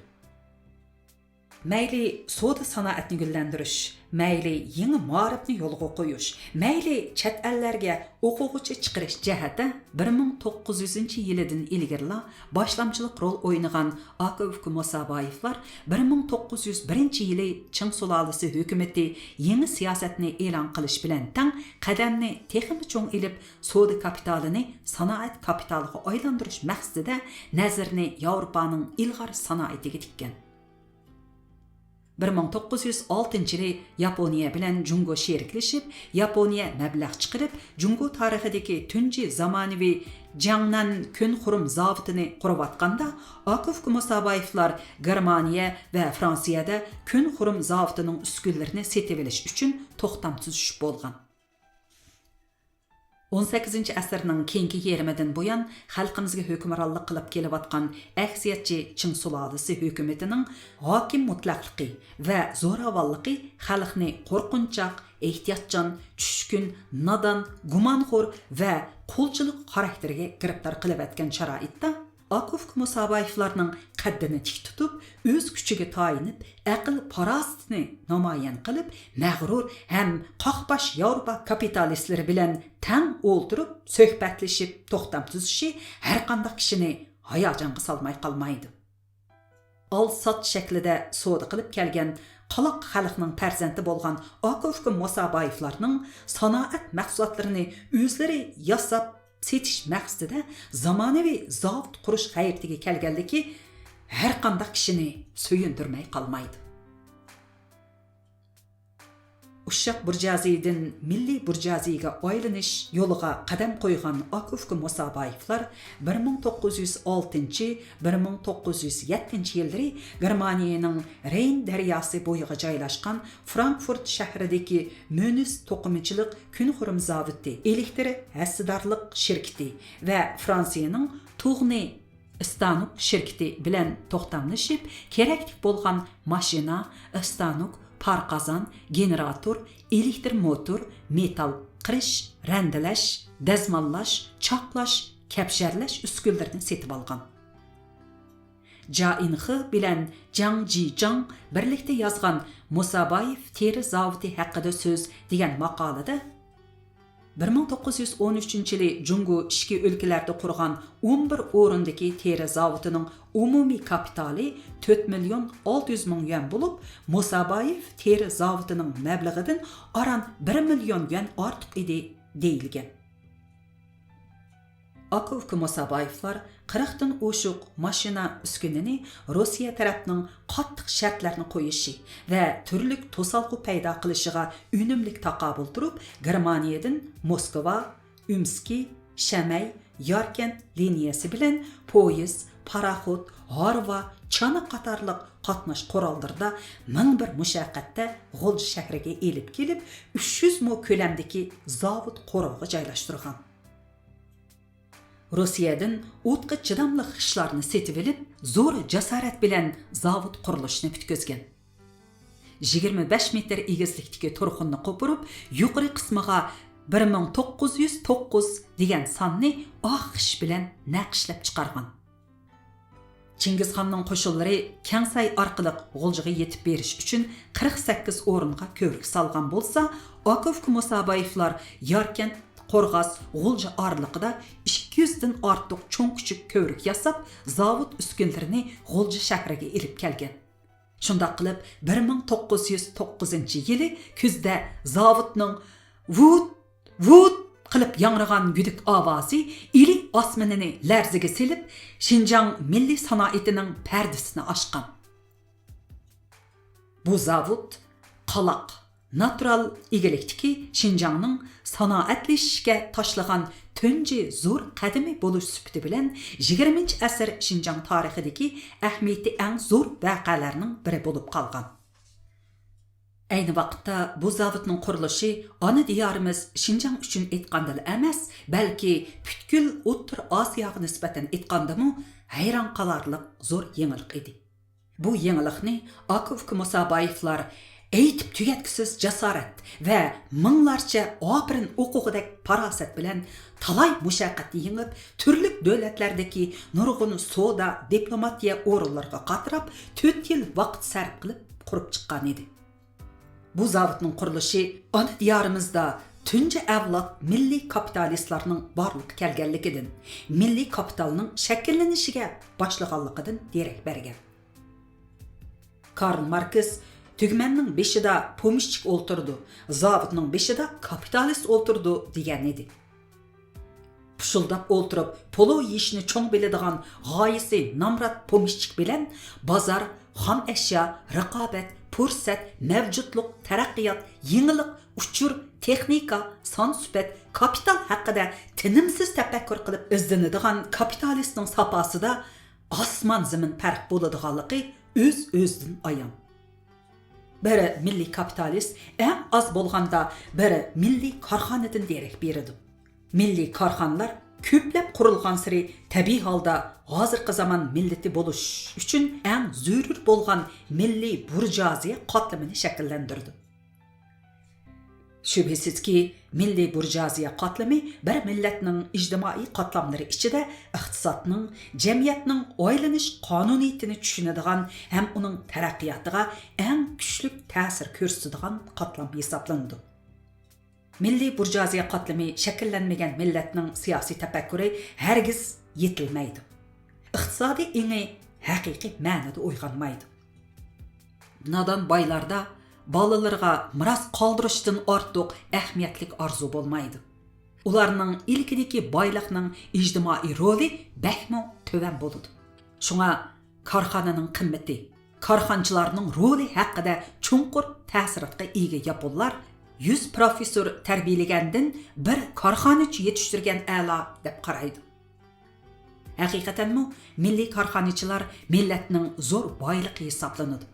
Mayli soda sanoatni gullantirish, mayli yangi ma'rifni yo'lga qo'yish, mayli chet ellarga o'quvchi chiqarish jihati 1900-yildan ilgirla boshlamchilik rol o'ynagan Akufku Musabayevlar 1901-yili Qing sulolasi hukumati yangi siyosatni e'lon qilish bilan tang qadamni texnik cho'ng ilib soda kapitalini sanoat kapitaliga aylantirish maqsadida nazarni Yevropaning ilg'or sanoatiga tikkan. 1906-yili Yaponiya bilan Jungo sheriklashib, Yaponiya mablag' chiqarib, Jungo tarixidagi tunji zamonaviy Jiangnan kun xurum zavodini qurayotganda, Akufku Musabayevlar Germaniya va Fransiyada kun xurum zavodining uskunlarini setib olish uchun to'xtam tuzishib bo'lgan. 18-asrning keyingi yarmidan buyon xalqimizga hukmronlik qilib kelayotgan aksiyatchi Qing sulolasi hukumatining hokim mutlaqligi va zo'ravonligi xalqni qo'rqinchoq, ehtiyotchan, tushkun, nodon, gumonxo'r va qo'lchilik xarakteriga giribtor qilib atgan sharoitda Akufku Musabayevlarning qaddini tik tutib, o'z kuchiga tayinib, aql farosatini namoyon qilib, mag'rur ham qoqbosh Yevropa kapitalistlari bilan tang o'ltirib, suhbatlashib, to'xtam tuzishi har qanday kishini hayajonga solmay qolmaydi. Al-sot shaklida so'da qilib kelgan qaloq xalqning farzandi bo'lgan Akufku Musabayevlarning sanoat mahsulotlarini o'zlari yasab setish maqsadida zamonaviy zavod qurish g'ayatiga kelganligi har qanday kishini so'yindirmay qolmaydi. Uşaq burjuaziydan milliy burjuaziyaga aylanish yo'liga qadam qo'ygan Akufku Musabayevlar 1906-1907 yillari Germaniyaning Reyn daryosi bo'yiga joylashgan Frankfurt shahridagi Münis to'qimachilik kunxurum zavodi, elektr hassadorlik shirkati va Fransiyaning Tourne istanok shirkati bilan to'xtamlashib, kerakli bo'lgan mashina, istanok, parqazan, generator, elektr motor, metal qirish, randalash, dazmollash, chaqlash, kapsharlash uskunalarini setib olgan. Jainxi bilan Jang Jijang birlikda yozgan Musabayev teri zavodi haqida so'z degan maqolada 1913-yili Jungo ishki o'lkalarda qurgan 11 o'rindagi teri zavodining umumiy kapitali 4 million 600 ming yuan bo'lib, Musabayev teri zavodining mablag'idan aran 1 million yuan ortiq edi deyilgan. Akovka Musabayevlar 40 dan oshiq mashina uskunini Rossiya tarafining qattiq shartlarni qo'yishi va turli to'salg'u paydo qilishiga unumlik taqobil turib, Germaniyadan Moskva, Umski, Shamay, Yarkent liniyasi bilan poyezd, paraxod, harva, chana qatorliq qatnash qurollarida 1001 mushaqqatda G'o'lji shahriga elib kelib, 300 mo ko'lamdagi zavod qo'rog'i joylashtirgan. Rossiyadan o'tqa chidamli ishlarni setib olib, zo'r jasorat bilan zavod qurilishini bitkazgan. 25 metr egizlikdagi to'rxunni qo'pirib, yuqori qismiga 1909 degan sonni oq ish bilan naqshlab chiqargan. Chingizxonning qo'shinlari Kansay orqali G'o'ljiga yetib berish uchun 48 o'ringa ko'rik solgan bo'lsa, Akovka Musabayevlar Yarkent Qo'rg'as G'o'lji orliqida 200 dan ortiq cho'ng-kichik ko'rik yasab, zavod uskunlarini G'o'lji shahriga elib kelgan. Shundoq qilib 1909-yili kuzda zavodning vut qilib yangragan güdük ovozi ili osmonini larziga silib, Xinjiang milliy sanoatining pardasini ochgan. Bu zavod qalaq natural egilikdiki Xinjiangning sanoatlashishga tashlagan tunji zo'r qadimiy bo'lish sifati bilan 20-asr Xinjiang tarixidagi ahamiyati eng zo'r voqealarning biri bo'lib qolgan. Ayni vaqtda bu zavodning qurilishi ona diyorimiz Xinjiang uchun aytganda emas, balki butkul O'rta Osiyoga nisbatan aytgandami hayron qolarlik zo'r yangilik edi. Bu yangilikni Akovka Musabayevlar aytib tugatkisiz jasorat va minglarcha opirin o'qug'idek farosat bilan talay mushaqqatni yengib, turli davlatlardagi nurg'un savdo, diplomatiya o'rinlariga qatirib, 4 yil vaqt sarf qilib qurib chiqqan edi. Bu zavodning qurilishi ona diyorimizda tunji avlod milliy kapitalistlarning borliq kelganligidan, milliy kapitalning shakllanishiga boshlaganligidan derak bergan. Karl Marx tugmanning beshida pomishchik o'ltirdi, zavodning beshida kapitalist o'ltirdi degan edi. Pushildab o'ltirib, polo yeyishni cho'ng biladigan g'oyisi Namrat pomishchik bilan bozor, xom ashyo, raqobat, fursat, mavjudlik, taraqqiyot, yangilik, uchur, texnika, son sifat, kapital haqida tinimsiz tafakkur qilib izlanadigan kapitalistning safosida osmon zamin farq bo'ladiganligi o'z-o'zidan ayon. Biri milliy kapitalist, eng az bo'lganda biri milliy korxonadan derak beradi. Milliy korxonalar ko'plab qurilgan siri tabiiy holda hozirgi zamon millati bo'lish uchun eng zarur bo'lgan milliy burjuaziya qatlamini shakllantirdi. Shubhisizki, milliy burjuaziya qatlami bir millatning ijtimoiy qatlamlari ichida iqtisodning, jamiyatning oylanish qonuniyatini tushunadigan ham uning taraqqiyotiga eng kuchli ta'sir ko'rsatadigan qatlam hisoblanadi. Milliy burjuaziya qatlami shakllanmagan millatning siyosiy tafakkuri hargiz yetilmaydi. Iqtisodiy ingi haqiqiy ma'noda uyg'onmaydi. Nodon boylarda bolalarga miros qoldirishdan ortiq ahamiyatli orzu bo'lmaydi. Ularning ilkidagi boylikning ijtimoiy roli bakmo to'van bo'ladi. Shunga korxonaning qimmati, korxonchilarning roli haqida chunqur ta'sirotga ega yaponlar 100 professor tarbiyalagandan bir korxonachi yetishtirgan a'lo deb qaraydi. Haqiqatanmi milliy korxonachilar millatning zo'r boyligi hisoblanadi.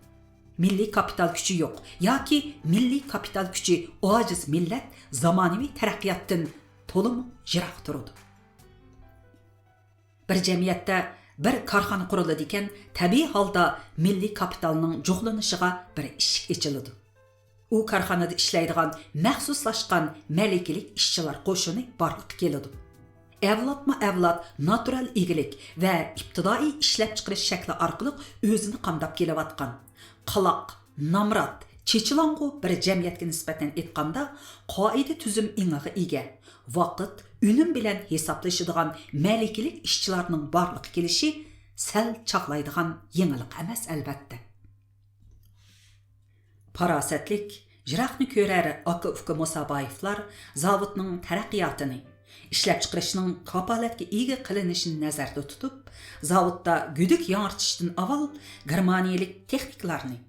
Milliy kapital kuchi yo'q yoki milliy kapital kuchi ojiz millat zamonaviy taraqqiyotdan to'lim yiroq turadi. Bir jamiyatda bir korxona quriladi ekan, tabiiy holda milliy kapitalning jo'g'lanishiga bir eshik ochiladi. U korxonada ishlaydigan maxsuslashgan malakali ishchilar qo'shini borliqqa keladi. Avlodma-avlod natural egilik va ibtidoiy ishlab chiqarish shakli orqali o'zini qamdab kelayotgan qaloq, namrat, Чечилаңғы бір жәмиятке nisbatan aytganda qoida tuzum еңігі ega, vaqt, үнім bilan hesablashadigan malakalik ishchilarning barliqqa kelishi sal chaqlaydigan yenilik emas albatta. Parasatlik, jiraqni ko'rar aka-uka Musaboyevlar zavodning taraqqiyotini, ishlab chiqarishning kapolatga ega qilinishini nazarda tutib, zavodda gudik yangirtishdan avval germaniyalik texniklarni,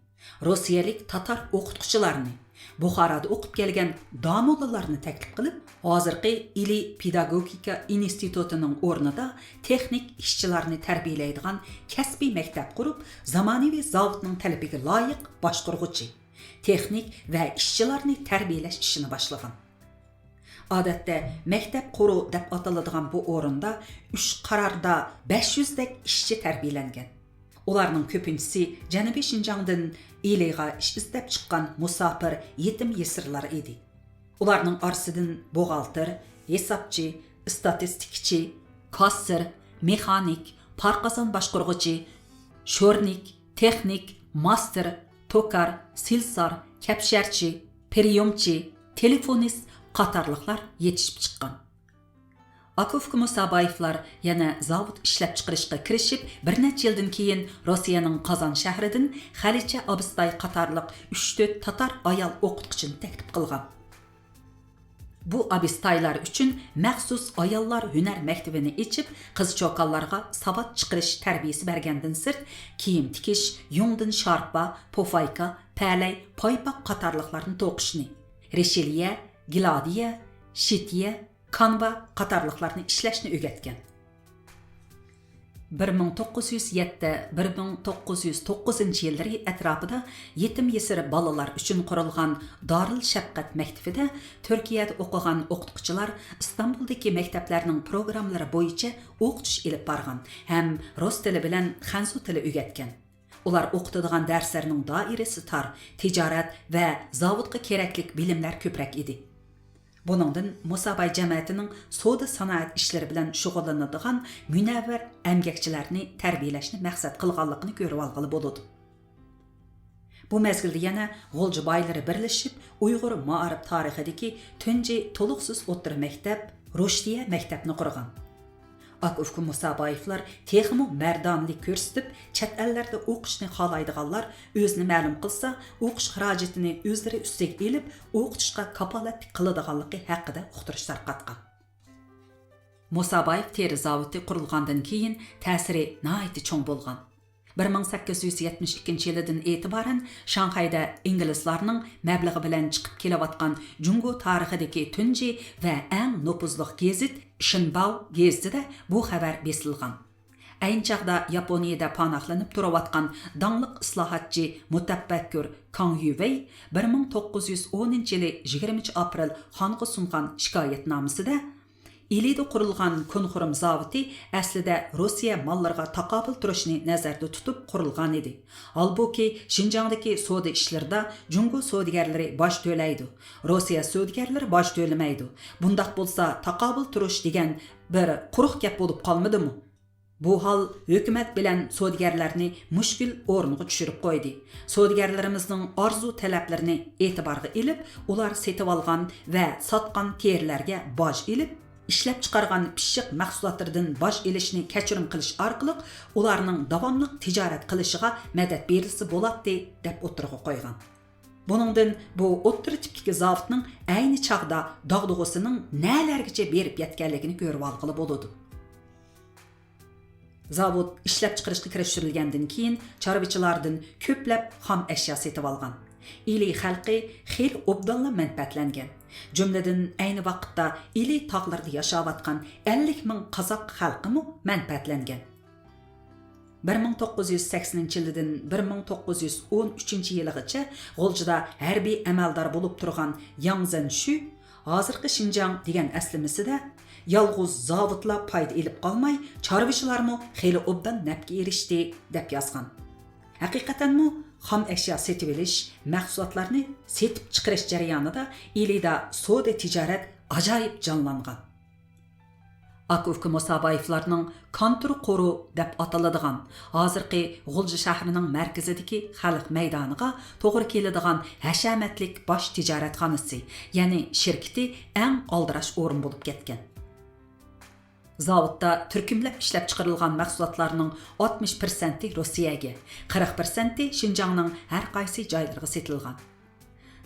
Rossiyalik tatar o'qituvchilarni, Buxoroda o'qib kelgan domolalarni taklif qilib, hozirgi Ili pedagogika institutining o'rnida texnik ishchilarni tarbiyalaydigan kasbiy maktab qurib, zamonaviy zavodning talabiga loyiq boshqaruvchi, texnik va ishchilarni tarbiyalash ishini boshlagan. Odatda maktab quru deb ataladigan bu o'rinda 3 qarorda 500 dak ishchi tarbiyalangan. Ularning ko'pinchisi Janubiy Shinjongdan Iliga ish izlab chiqqan musofir yetim yesirlar edi. Ularning orasidan buxgalter, hisobchi, statistikchi, kassir, mexanik, parqason boshqaruvchi, sho'rnik, texnik, master, tokar, silsar, kapsharchi, priyomchi, telefonist qatorliqlar yetishib chiqqan. Aka-uka Musaboyevlar yana zavod ishlab chiqarishga kirishib, bir necha yildan keyin Rossiyaning Qozon shahridan Xalicha Abistay qatorliq 3-4 tatar ayol o'qituvchini taklif qilgan. Bu Abistaylar uchun maxsus ayollar hunar maktabini ochib, qiz-cho'qonlarga savat chiqarish tarbiyasi bergandan sirt, kiyim tikish, yungdan sharpa, pofayka, palay, poypoq qatorliqlarni to'qishni, resheliya, giladiya, shitiya, kanva qatorliqlarni ishlashni o'rgatgan. 1907-1909 yillari atrofida yetim yesir bolalar uchun qurilgan Darul Shafqat maktabida Turkiyada o'qigan o'qituvchilar Istanbuldagi maktablarning programmalari bo'yicha o'qitish olib borgan ham rus tili bilan xanzu tili o'rgatgan. Ular o'qitadigan darslarning doirasi tor, tijorat va zavodga kerakli bilimlar ko'proq edi. Buningdan Musaboy jamiyatining savdo sanoat ishlari bilan shug'ullanadigan munavvar emgakchilarni tarbiyalashni maqsad qilganligini ko'rib olg'ili bo'ladi. Bu mezgilda yana G'o'lji boylari birlashib, Uyg'ur ma'arif tarixidagi tunji to'liqsiz o'rta maktab Rushdiya maktabni qurgan. Aka-uka Musaboyevlar texmo mardonlik ko'rsatib, chet ellarda o'qishni xohlaydiganlar o'zini ma'lum qilsa, o'qish xarajatini o'zlari ustiga elib, o'qitishga kapolatlik qiladiganligi haqida uqtirish tarqatgan. Musaboyev teri zavodi qurilgandan keyin ta'siri nihoyatda cho'ng bo'lgan. 1872 yildan e'tiboran Shanxayda inglizlarning mablag'i bilan chiqib kelayotgan Jungo tarixidagi tunji va eng nupuzli gazet Shinbao gazetida bu xabar besilgan. Ayni chaqda Yaponiyada panohlanib turayotgan dangliq islohotchi mutaffakkur Kang Yuvey 1910 yili 20 aprel xonga sungan shikoyatnomasida Ilida qurilgan Kunxurum zavodi aslida Rossiya mallarga taqobil turishni nazarda tutib qurilgan edi. Halbuki Shinjongdagi savdo ishlarida Jungo savdogarlari bosh to'laydi, Rossiya savdogarlari bosh to'lamaydi. Bundaq bo'lsa taqobil turish degan bir quruq gap bo'lib qolmadimi? Bu hal hukumat bilan savdogarlarni mushkul o'ringa tushirib qo'ydi. Savdogarlarimizning orzu talablarini e'tiborga olib, ular setib olgan va sotgan terilarga boj ilib, ishlab chiqargan pishiq mahsulotlardan boj ilishni kechirim qilish orqali ularning davomli tijorat qilishiga madad berilsa bo'ladi deb o'tirg'a qo'ygan. Buningdan bu o'rta tipdagi zavodning ayni chaqda dog'dug'isining nalargacha berib yetganligini ko'rib olg'ili bo'ladi. Zavod ishlab chiqarishga kirishtirilgandan keyin chorvachilardan ko'plab xom ashyo setib olgan. Ili xalqi xil obdonla manfaatlangan. Jumladan ayni vaqtda Ili tog'larda yashayotgan 50 ming qozoq xalqimi manfaatlangan. 1980-yildan 1913-yilgacha G'o'ljida harbiy amaldor bo'lib turgan Yang Zenshu hozirgi Shinjong degan aslimisida yolg'iz zavodlar foyda olib qolmay, chorvachilarmi xili obdan nafga erishdi deb yozgan. Haqiqatanmi xom ashyo setib olish, mahsulotlarni setib chiqarish jarayonida Ilida savdo tijorat ajoyib jonlangan. Akufka Musabayevlarning Kontur qo'ru deb ataladigan hozirgi G'ulji shahrining markazidagi xalq maydoniga to'g'ri keladigan hashamatlik bosh tijoratxonasi, ya'ni shirkati eng oldirash o'rin bo'lib ketgan. Zavodda turkumlab ishlab chiqarilgan mahsulotlarning 60% Rossiyaga, 40% Xinjiangning har qaysi joylariga setilgan.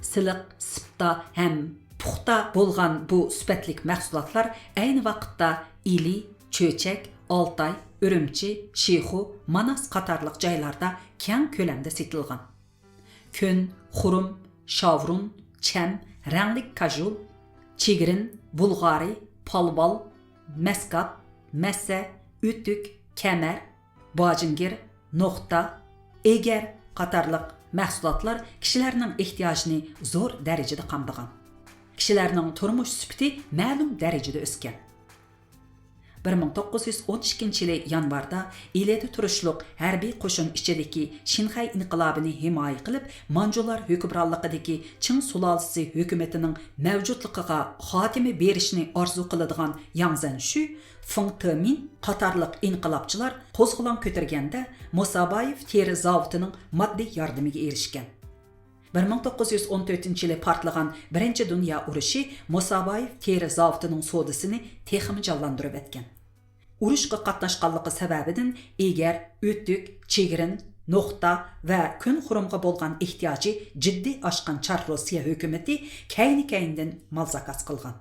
Siliq, sipta ham puxta bo'lgan bu sifatlik mahsulotlar ayni vaqtda İli, Cho'chak, Oltay, Urumchi, Shixu, Manas qatorliq joylarda keng ko'lamda setilgan. Kun, xurum, shavrun, cham, ranglik kajul, chigrin, bulg'ari, polbol, maskap, massa, o'tuk, kamar, bojingir, no'xta, egar qatorliq mahsulotlar kishilarning ehtiyojini zo'r darajada qamdagan. Kishilarning turmush sifati ma'lum darajada o'sgan. 1912 yili yanvarda Ilida turishliq harbiy qo'shin ichidagi Shinxay inqilobini himoya qilib, Manjular hukmronligidagi Qing sulolasi hukumatining mavjudligiga xotima berishni orzu qiladigan Yang Zenshu, Feng Temin qatorliq inqilobchilar qo'zg'olon ko'targanda Musabayev teri zavodining moddiy yordamiga erishgan. 1914 yili partlagan Birinchi Dunyo urushi Musabayev teri zavodining sodasini texmi jonlantirib etgan. Urushga qatnashganligi sababidan egar o'tdik, chegrin, no'xta va kun xurumga bo'lgan ehtiyoji jiddiy oshgan Char Rossiya hukumati kayni-kayndan mal zakaz qilgan.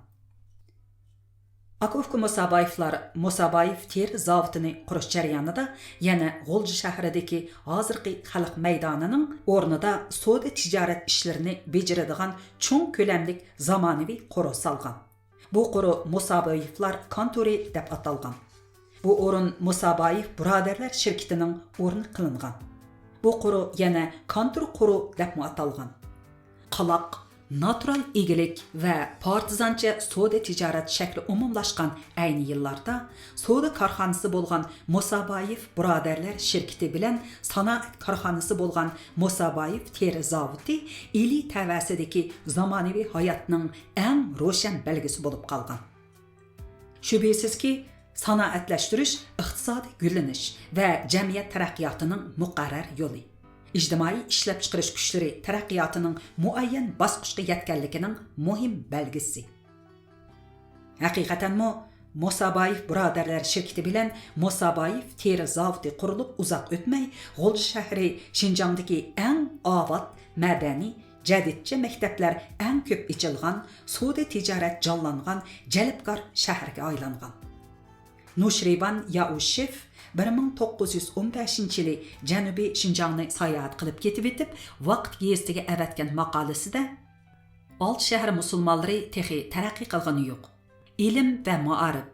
Akufka Musabayevlar Musabayev teri zavodini qurish jarayonida yana G'ulji shahridagi hozirgi xalq maydonining o'rnida savdo tijorat ishlarini bajaradigan cho'ng ko'lamlik zamonaviy qurol salgan. Bu qurol Musabayevlar konturi deb atalgan. Bu o'rin Musabayev birodarlar shirkatining o'rni qilingan. Bu qurol yana kontur qurol deb atalgan. Qaloq, natural egilik va partizancha savdo tijorat shakli umumlashgan ayni yillarda savdo korxonasi bo'lgan Musabayev birodarlar shirkati bilan sanoat korxonasi bo'lgan Musabayev teri zavodi Ili tavasidagi zamonaviy hayotning eng ro'shan belgisi bo'lib qolgan. Shubhasizki, sanoatlashtirish iqtisodiy gullanish va jamiyat taraqqiyotining muqarrar yo'li. İctimai ishlab chiqarish kuchlari taraqqiyotining muayyan bosqichga yetganligining muhim belgisi. Haqiqatanmi Musabayev birodarlar shirkati bilan Musabayev teri zavodi qurilib uzoq o'tmay G'ulji shahri Xinjiangdagi eng obod, madaniy, jadidcha maktablar eng ko'p ichilgan, savdo tijorat jonlangan, jalbkor shaharga aylangan. Nushriban Yaushev 1915 yili Janubiy Xinjiangni sayohat qilib ketib etib, vaqt gezitiga avatgan maqolasida Alt shahar musulmonlari texi taraqqiy qilgani yo'q. Ilm va ma'arif,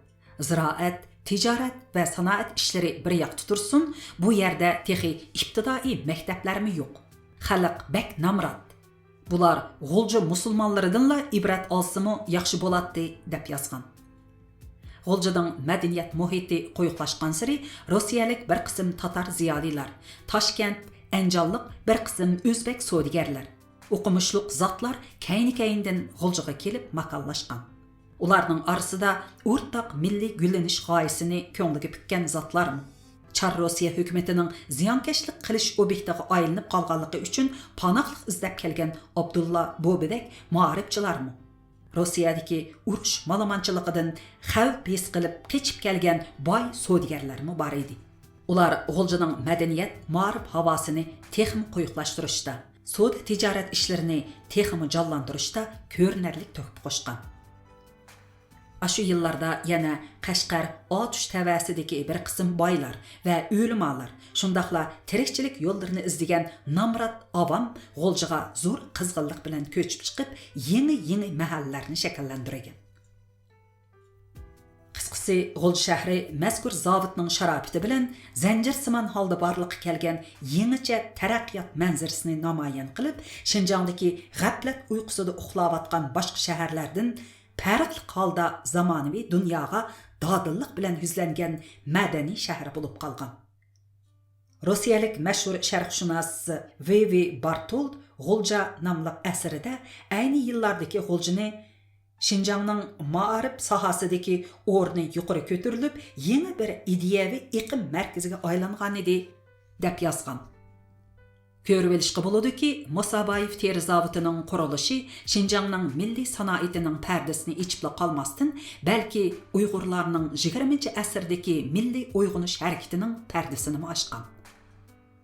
ziroat, tijorat va sanoat ishlari bir yoqda tursin, bu yerda texi ibtidoiy maktablarmi yo'q. Xalq bak namrat. Bular G'ulji musulmonlaridanla ibrat olsimi yaxshi bo'ladi deb yozgan. G'uljining madaniyat muhiti qo'yiqlashgan sari Rossiyalik bir qism tatar ziyolilar, Toshkent, Anjonliq bir qism o'zbek savdogarlar, o'qimishliq zotlar kayni-kayndan G'uljiga kelib maqollashgan. Ularning orasida o'rtaq milliy gullanish g'oyasini ko'ngliga pukkan zotlarmi? Char Rossiya hukumatining ziyonkashlik qilish obyektiga aylanib qolganligi uchun panohlik izlab kelgan Abdulla Bobidek ma'rifchilarmi? Rossiyadagi urush malamanchiligidan xavf his qilib qechib kelgan boy savdogarlarmi bor edi. Ular G'uljining madaniyat, ma'rif havosini texmi qo'yiqlashtirishda, savdo tijorat ishlarini texmi jonlantirishda ko'rinarli to'xtab qo'shgan. Ashu yillarda yana Qashqar Otush tavasidagi bir qism boylar va o'limalar, shundaqla tirikchilik yo'llarini izlagan namrat avam G'uljiga zo'r qizg'inlik bilan ko'chib chiqib, yangi mahallalarni shakllantirgan. Qisqasi, G'ulji shahri mazkur zavodning sharofati bilan zanjirsimon holda borliqqa kelgan yangicha taraqqiyot manzarasini namoyon qilib, Xinjiangdagi g'aflat uyqusida uxlayotgan boshqa shaharlardan farqli holda zamonaviy dunyoga dodillik bilan yuzlangan madaniy shahar bo'lib qolgan. Rossiyalik mashhur sharqshunos V.V. Bartold G'ulja nomli asarida ayni yillardagi G'uljini Шинжаңның маариф сахасыдагы орны yuqori көтөрүлүп, yeni bir ideyaviy iqim markaziga aylangan edi, deb yozgan. Көріп елішқі болуды ки, Мусабаев тері заводының құрылышы Шинжаңның milli санаитының пәрдісini içipla қалмастын, бәлки ұйғырларының 20-ci əsrdeki milli ұйғыныш әрекетінің пәрдісini ашқан.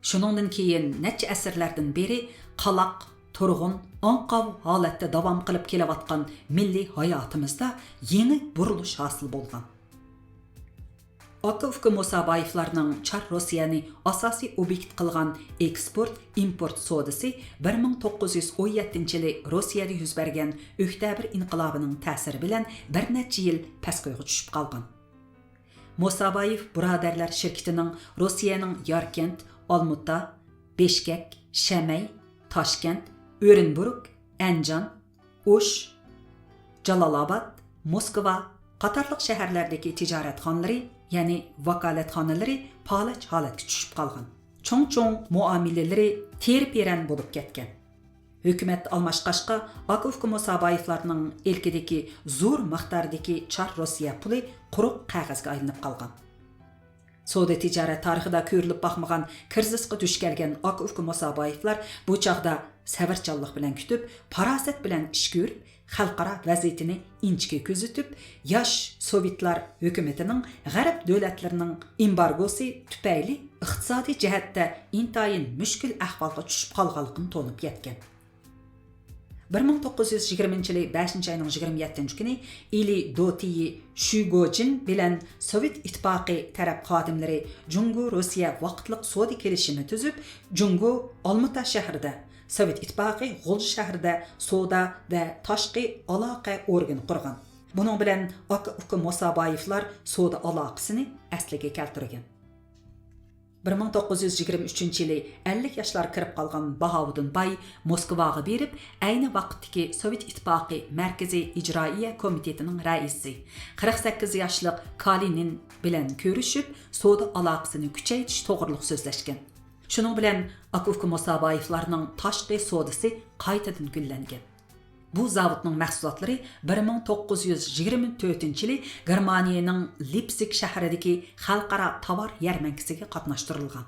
Şunundan keyin neçə əsrlərdən beri qalaq, turğun, anqav halətdə davam qılıb kelavatqan milli hayatımızda yeni buruluş hasıl bolğan. Akif Musabayevlarning Char Rossiyani asosiy obyekt qilgan eksport-import savdosi 1917-yili Rossiyada yuz bergan Oktyabr inqilobining ta'siri bilan bir necha yil pastga tushib qolgan. Musabayev birodarlar shirkatining Rossiyaning Yarkent, Olmuta, Beshkek, Shamay, Toshkent, O'rinburg, Anjan, O'sh, Jalolobod, Moskva qatorliq shaharlardagi tijoratxonalari, ya'ni vakolatxonalari palach holatga tushib qolgan. Cho'ng-cho'ng muomalalari terperan bo'lib ketgan. Hukumat almashqashqa Akif Musabayevlarning elkidagi zo'r miqdordagi Char Rossiya puli quruq qog'ozga aylanib qolgan. Savdo tijorat tarixida ko'rilib boqmagan krizisga duch kelgan Akif Musabayevlar bu chaqda sabrchanlik bilan kutib, farosat bilan ish ko'rib, xalqaro vaziyatini inchga kuzatib, yosh sovetlar hukumatining g'arb davlatlarining embargosi tufayli iqtisodiy jihatda intayin mushkul ahvolga tushib qolganligini to'nib yetgan. 1920-yili 5-ayning 27-kuni Ili Dotiyi Shugojin bilan Sovet ittifoqi taraf xodimlari Jungo Rossiya vaqtliq savdo kelishimi tuzib, Jungo Olmuta shahrida, Sovet ittifoqi G'ulj shahrida savdo va tashqi aloqa organi qurgan. Buning bilan Akif Musabayevlar savdo aloqasini asliga keltirgan. 1923-yili 50 yoshlar kirib qolgan Bahovuddin Bay Moskvaga berib, ayni vaqtdagi Sovet ittifoqi Markaziy ijroiya komitetining raisi 48 yoshlik Kalinin bilan ko'rishib, savdo aloqasini kuchaytirish to'g'riliq so'zlashgan. Shuning bilan Akif Musabayevlarning tashqi savdosi qaytadan gullangan. Bu zavodning mahsulotlari 1924-yili Germaniyaning Leipzig shahridagi xalqaro tovar yarmankasiga qatnashtirilgan.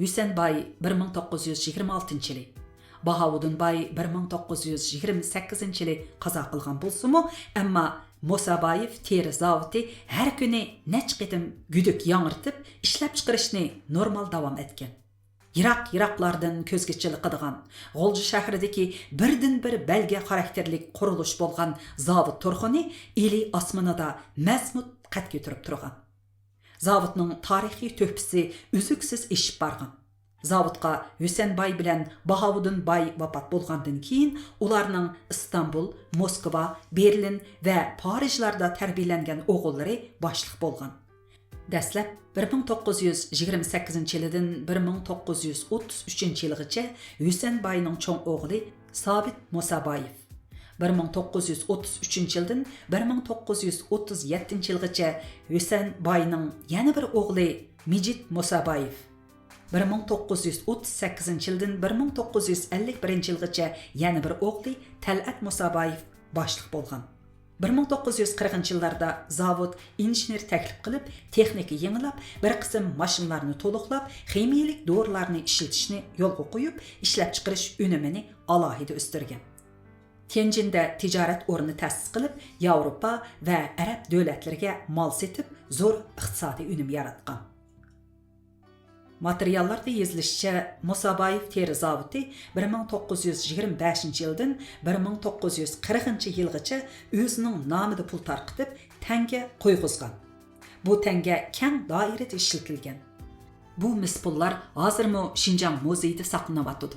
Husenbay 1926-yili, Bahovuddin Bay 1928-yili qazo qilgan bo'lsa-mu, ammo Musabayev teri zavodi har kuni necha qitim guduk yangirtib, ishlab chiqarishni normal davom etgan. Yiroqlardan ko'zga chiliqadigan G'ulji shahridagi birdan-bir belga xarakterlik qurilish bo'lgan zavod turxuni Ili osmonida mazmut qad ko'tarib turgan. Zavodning tarixiy to'pisi uzuksiz ishib borgan. Zavodga Husenbay bilan Bahovuddin Bay vafot bo'lgandan keyin ularning Istanbul, Moskva, Berlin va Parijlarda tarbiyalangan o'g'illari boshliq bo'lgan. Dastlab 1928-yildan 1933-yilgacha Husenbayning cho'ng o'g'li Sabit Musabayev, 1933-yildan 1937-yilgacha Husenbayning yana bir o'g'li Mijit Musabayev, 1938-yildan 1951-yilgacha yana bir o'g'li Talat Musabayev boshliq bo'lgan. 1940-yillarda zavod injener taklif qilib, texnika yengilab, bir qism mashinlarni to'liqlab, ximiyalik dorilarni ishlatishni yo'lga qo'yib, ishlab chiqarish unumini alohida o'stirgan. Tianjinda tijorat o'rni ta'sis qilib, Yevropa va Arab davlatlariga mal setib, zo'r iqtisodiy unum yaratgan. Materiallarda yozilishicha, Musabayev teri zavodi 1925-yildan 1940-yilgacha o'zining nomida pul tarqitib, tanga qo'yg'izgan. Bu tanga keng doirada ishlatilgan. Bu mis pullar hozirmi Шинжаң muzeyida saqlanib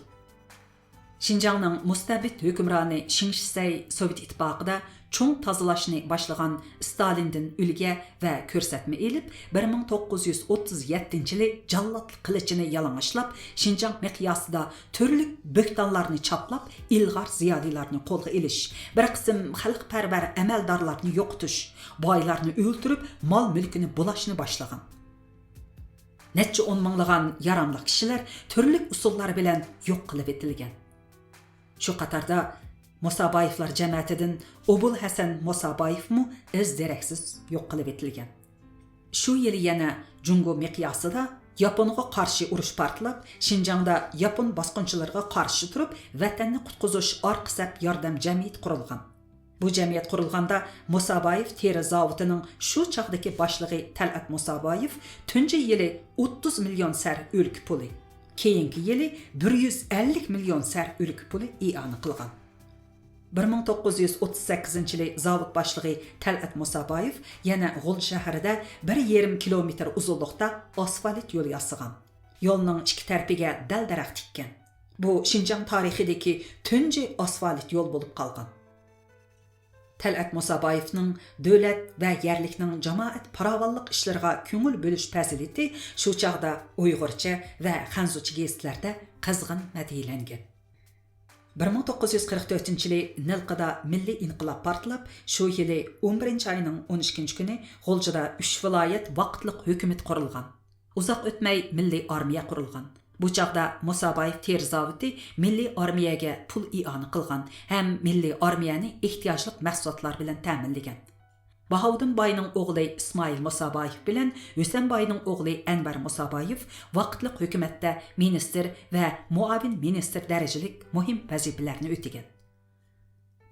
Шинжаңның mustabid hukmroni Шин Шисай Sovet ittifoqida cho'ng tozalashni boshlagan Stalindan ulga va ko'rsatma elib, 1937-yili jallodlik qilichini yalang'ishlab, Шинжаң miqyosida turli bo'ktonlarni choplab, ilg'or ziyolilarni qo'lga olish, bir qism xalqparvar amaldorlarni yo'qotish, boylarni o'ltirib, mol-mulkini bulashni boshlagan. Necha 10 minglagan yaramli kishilar turli usullar bilan yo'q qilib etilgan. Shu qatorda Musabayevlar jamiyatidan Obul Hasan Musabayevmi iz deraksiz yo'q qilib etilgan. Shu yili yana Jungo miqyosida Yaponga qarshi urush portlab, Xinjiangda Yapon bosqinchilarga qarshi turib, vatanni qutqizish orqa saf yordam jamiyati qurilgan. Bu jamiyat qurilganda Musabayev teri zavodining shu chaqdagi boshlig'i Talat Musabayev tunji yili 30 million sar o'lik puli, keyingi yili 150 million sar o'lik puli i'ona qilgan. 1938 yili zavod boshlig'i Talat Musabayev yana G'ul shahrida 1,5 kilometr uzunlikda asfalt yo'l yasagan. Yo'lning ikki tarafiga dal-daraxt tikkan. Bu Xinjiang tarixidagi tunji asfalt yo'l bo'lib qolgan. Talat Musabayevning davlat va yerlikning jamoat paravanlik ishlariga ko'ngil bo'lish fazilati shu chaqda Uyg'urcha va Xanzucha gazetlarda qizg'in madhiyalangan. 1944 yili Nilqida milliy inqilob portlab, shu yili 11 oyning 12 kuni G'uljida 3 viloyat vaqtliq hukumat qurilgan. Uzoq o'tmay milliy armiya qurilgan. Bu chaqda Musabayev teri zavodi milliy armiyaga pul i'ona qilgan ham milliy armiyani ehtiyojli mahsulotlar bilan ta'minlagan. Bahovdin boyning o'g'li Ismoil Musabayev bilan Husan boyning o'g'li Anvar Musabayev vaqtliq hukumatda ministr va muavin ministr darajalik muhim vazifalarni o'tagan.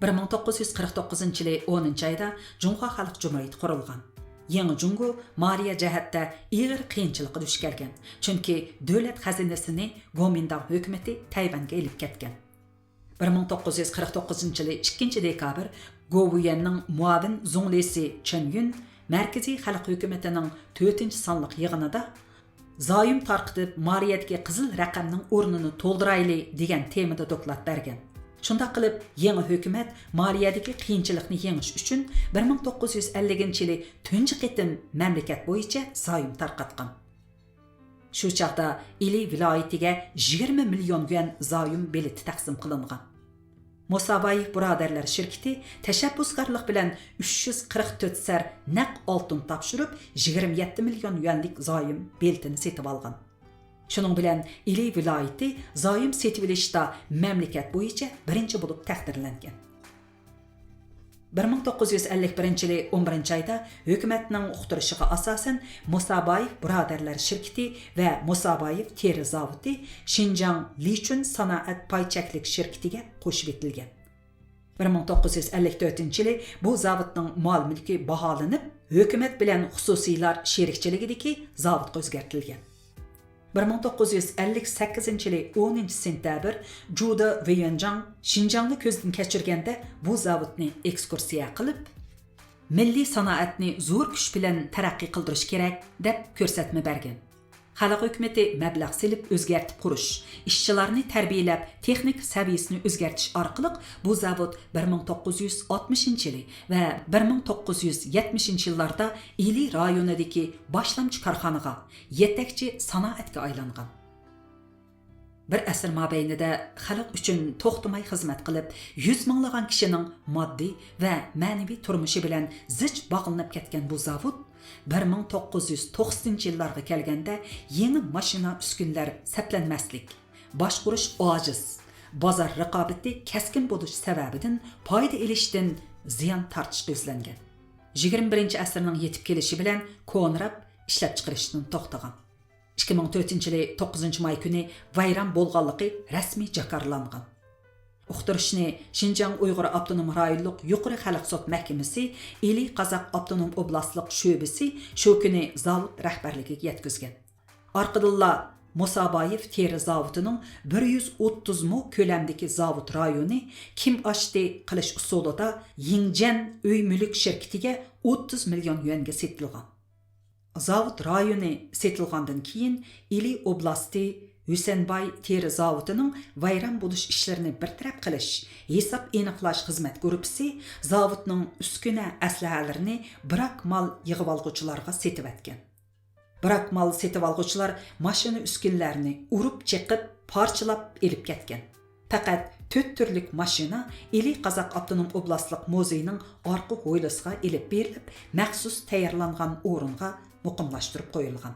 1949 yili 10 oyda Junxo Xalq Jumhuriyati qurilgan. Yangi Jungo maliya jihatda ig'ir qiyinchilikqa duch kelgan, chunki davlat xazinasini Kuomintang hukumati Tayvanga elib ketgan. 1949 yili 2 dekabr Govuyanning muavin zunglisi Chen Yun Markaziy xalq hukumatining 4-sonliq yig'inida zoyim tarqitib maliyatga qizil raqamning o'rnini to'ldirayli degan temada doklad bergan. Shunda qilib, yangi hukumat maliyadagi qiyinchilikni yengish uchun 1950 yili tunji qitim mamlakat bo'yicha zoyim tarqatgan. Shu chaqda Ili viloyatiga 20 million yuan zoyim bileti taqsim qilingan. Musabayev birodarlar shirkati tashabbuskorlik bilan 344 sar naq oltin topshirib 27 million yuanlik zoyim beltini setib olgan. Shuning bilan Ili viloyati zoyim setib olishda mamlakat bo'yicha birinchi bo'lib taqdirlangan. 1951 yili 11 oyda hukumatning uqtirishiga asosan Musabayev birodarlar shirkati va Musabayev teri zavodi Xinjiang Lichun sanoat paychaklik shirkatiga qo'shib etilgan. 1954 yili bu zavodning mol mulki baholanib, hukumat bilan xususiylar sherikchiligidagi zavodga o'zgartirilgan. 1958 yili 10 sentabr Juda Weyanjang Xinjiangni ko'zdan kechirganda bu zavodni ekskursiya qilib, milliy sanoatni zo'r kuch bilan taraqqiy qildirish kerak deb ko'rsatma bergan. Xalq hukumati mablag' silib o'zgartib qurish, ishchilarni tarbiyalab, texnik saviyasini o'zgartish orqali bu zavod 1960 yili va 1970 yillarda Ili rayonidagi boshlamchi korxonaga, yetakchi sanoatga aylangan. Bir asr mobaynida xalq uchun to'xtamay xizmat qilib, 100 minglagan kishining moddiy va ma'naviy turmushi bilan zich bog'lanib ketgan bu zavod 1990 yillarga kelganda yangi mashina uskunlar saplanmaslik, boshqurish ojiz, bozor raqobati keskin bo'lish sababidan foyda elishdan ziyon tortish ko'zlangan. 21-asrning yetib kelishi bilan ko'nrab ishlab chiqarishdan to'xtagan. 2004 yili 9 may kuni vayron bo'lganligi rasmiy jakarlangan. Uqtirishni Xinjiang Uyg'ur Avtonom rayonlik yuqori xalq sud mahkamasi Ili Qozoq Avtonom oblastlik sho'bisi shu kuni zavod rahbarligiga yetkazgan. Orqadilla Musabayev teri zavodining 130 mo ko'lamdagi zavod rayoni kim ochdi qilish usulida Yingjian uy mulk shirkatiga 30 million yuanga setilgan. Zavod rayoni setilgandan keyin Ili oblasti Husanbay teri zavodining vayron bo'lish ishlarini bartaraf qilish, hisob aniqlash xizmat guruhi zavodning uskuna aslahalarini biroq mal yig'ib olg'uvchilarga setib etgan. Biroq mal setib olg'uvchilar mashina uskunlarini urib chiqib, parchalab elib ketgan. Faqat 4 turlik mashina Ili Qozoq Avtonom oblastlik muzeyining orqa hovlisiga elib berilib, maxsus tayyorlangan o'ringa muqimlashtirib qo'yilgan.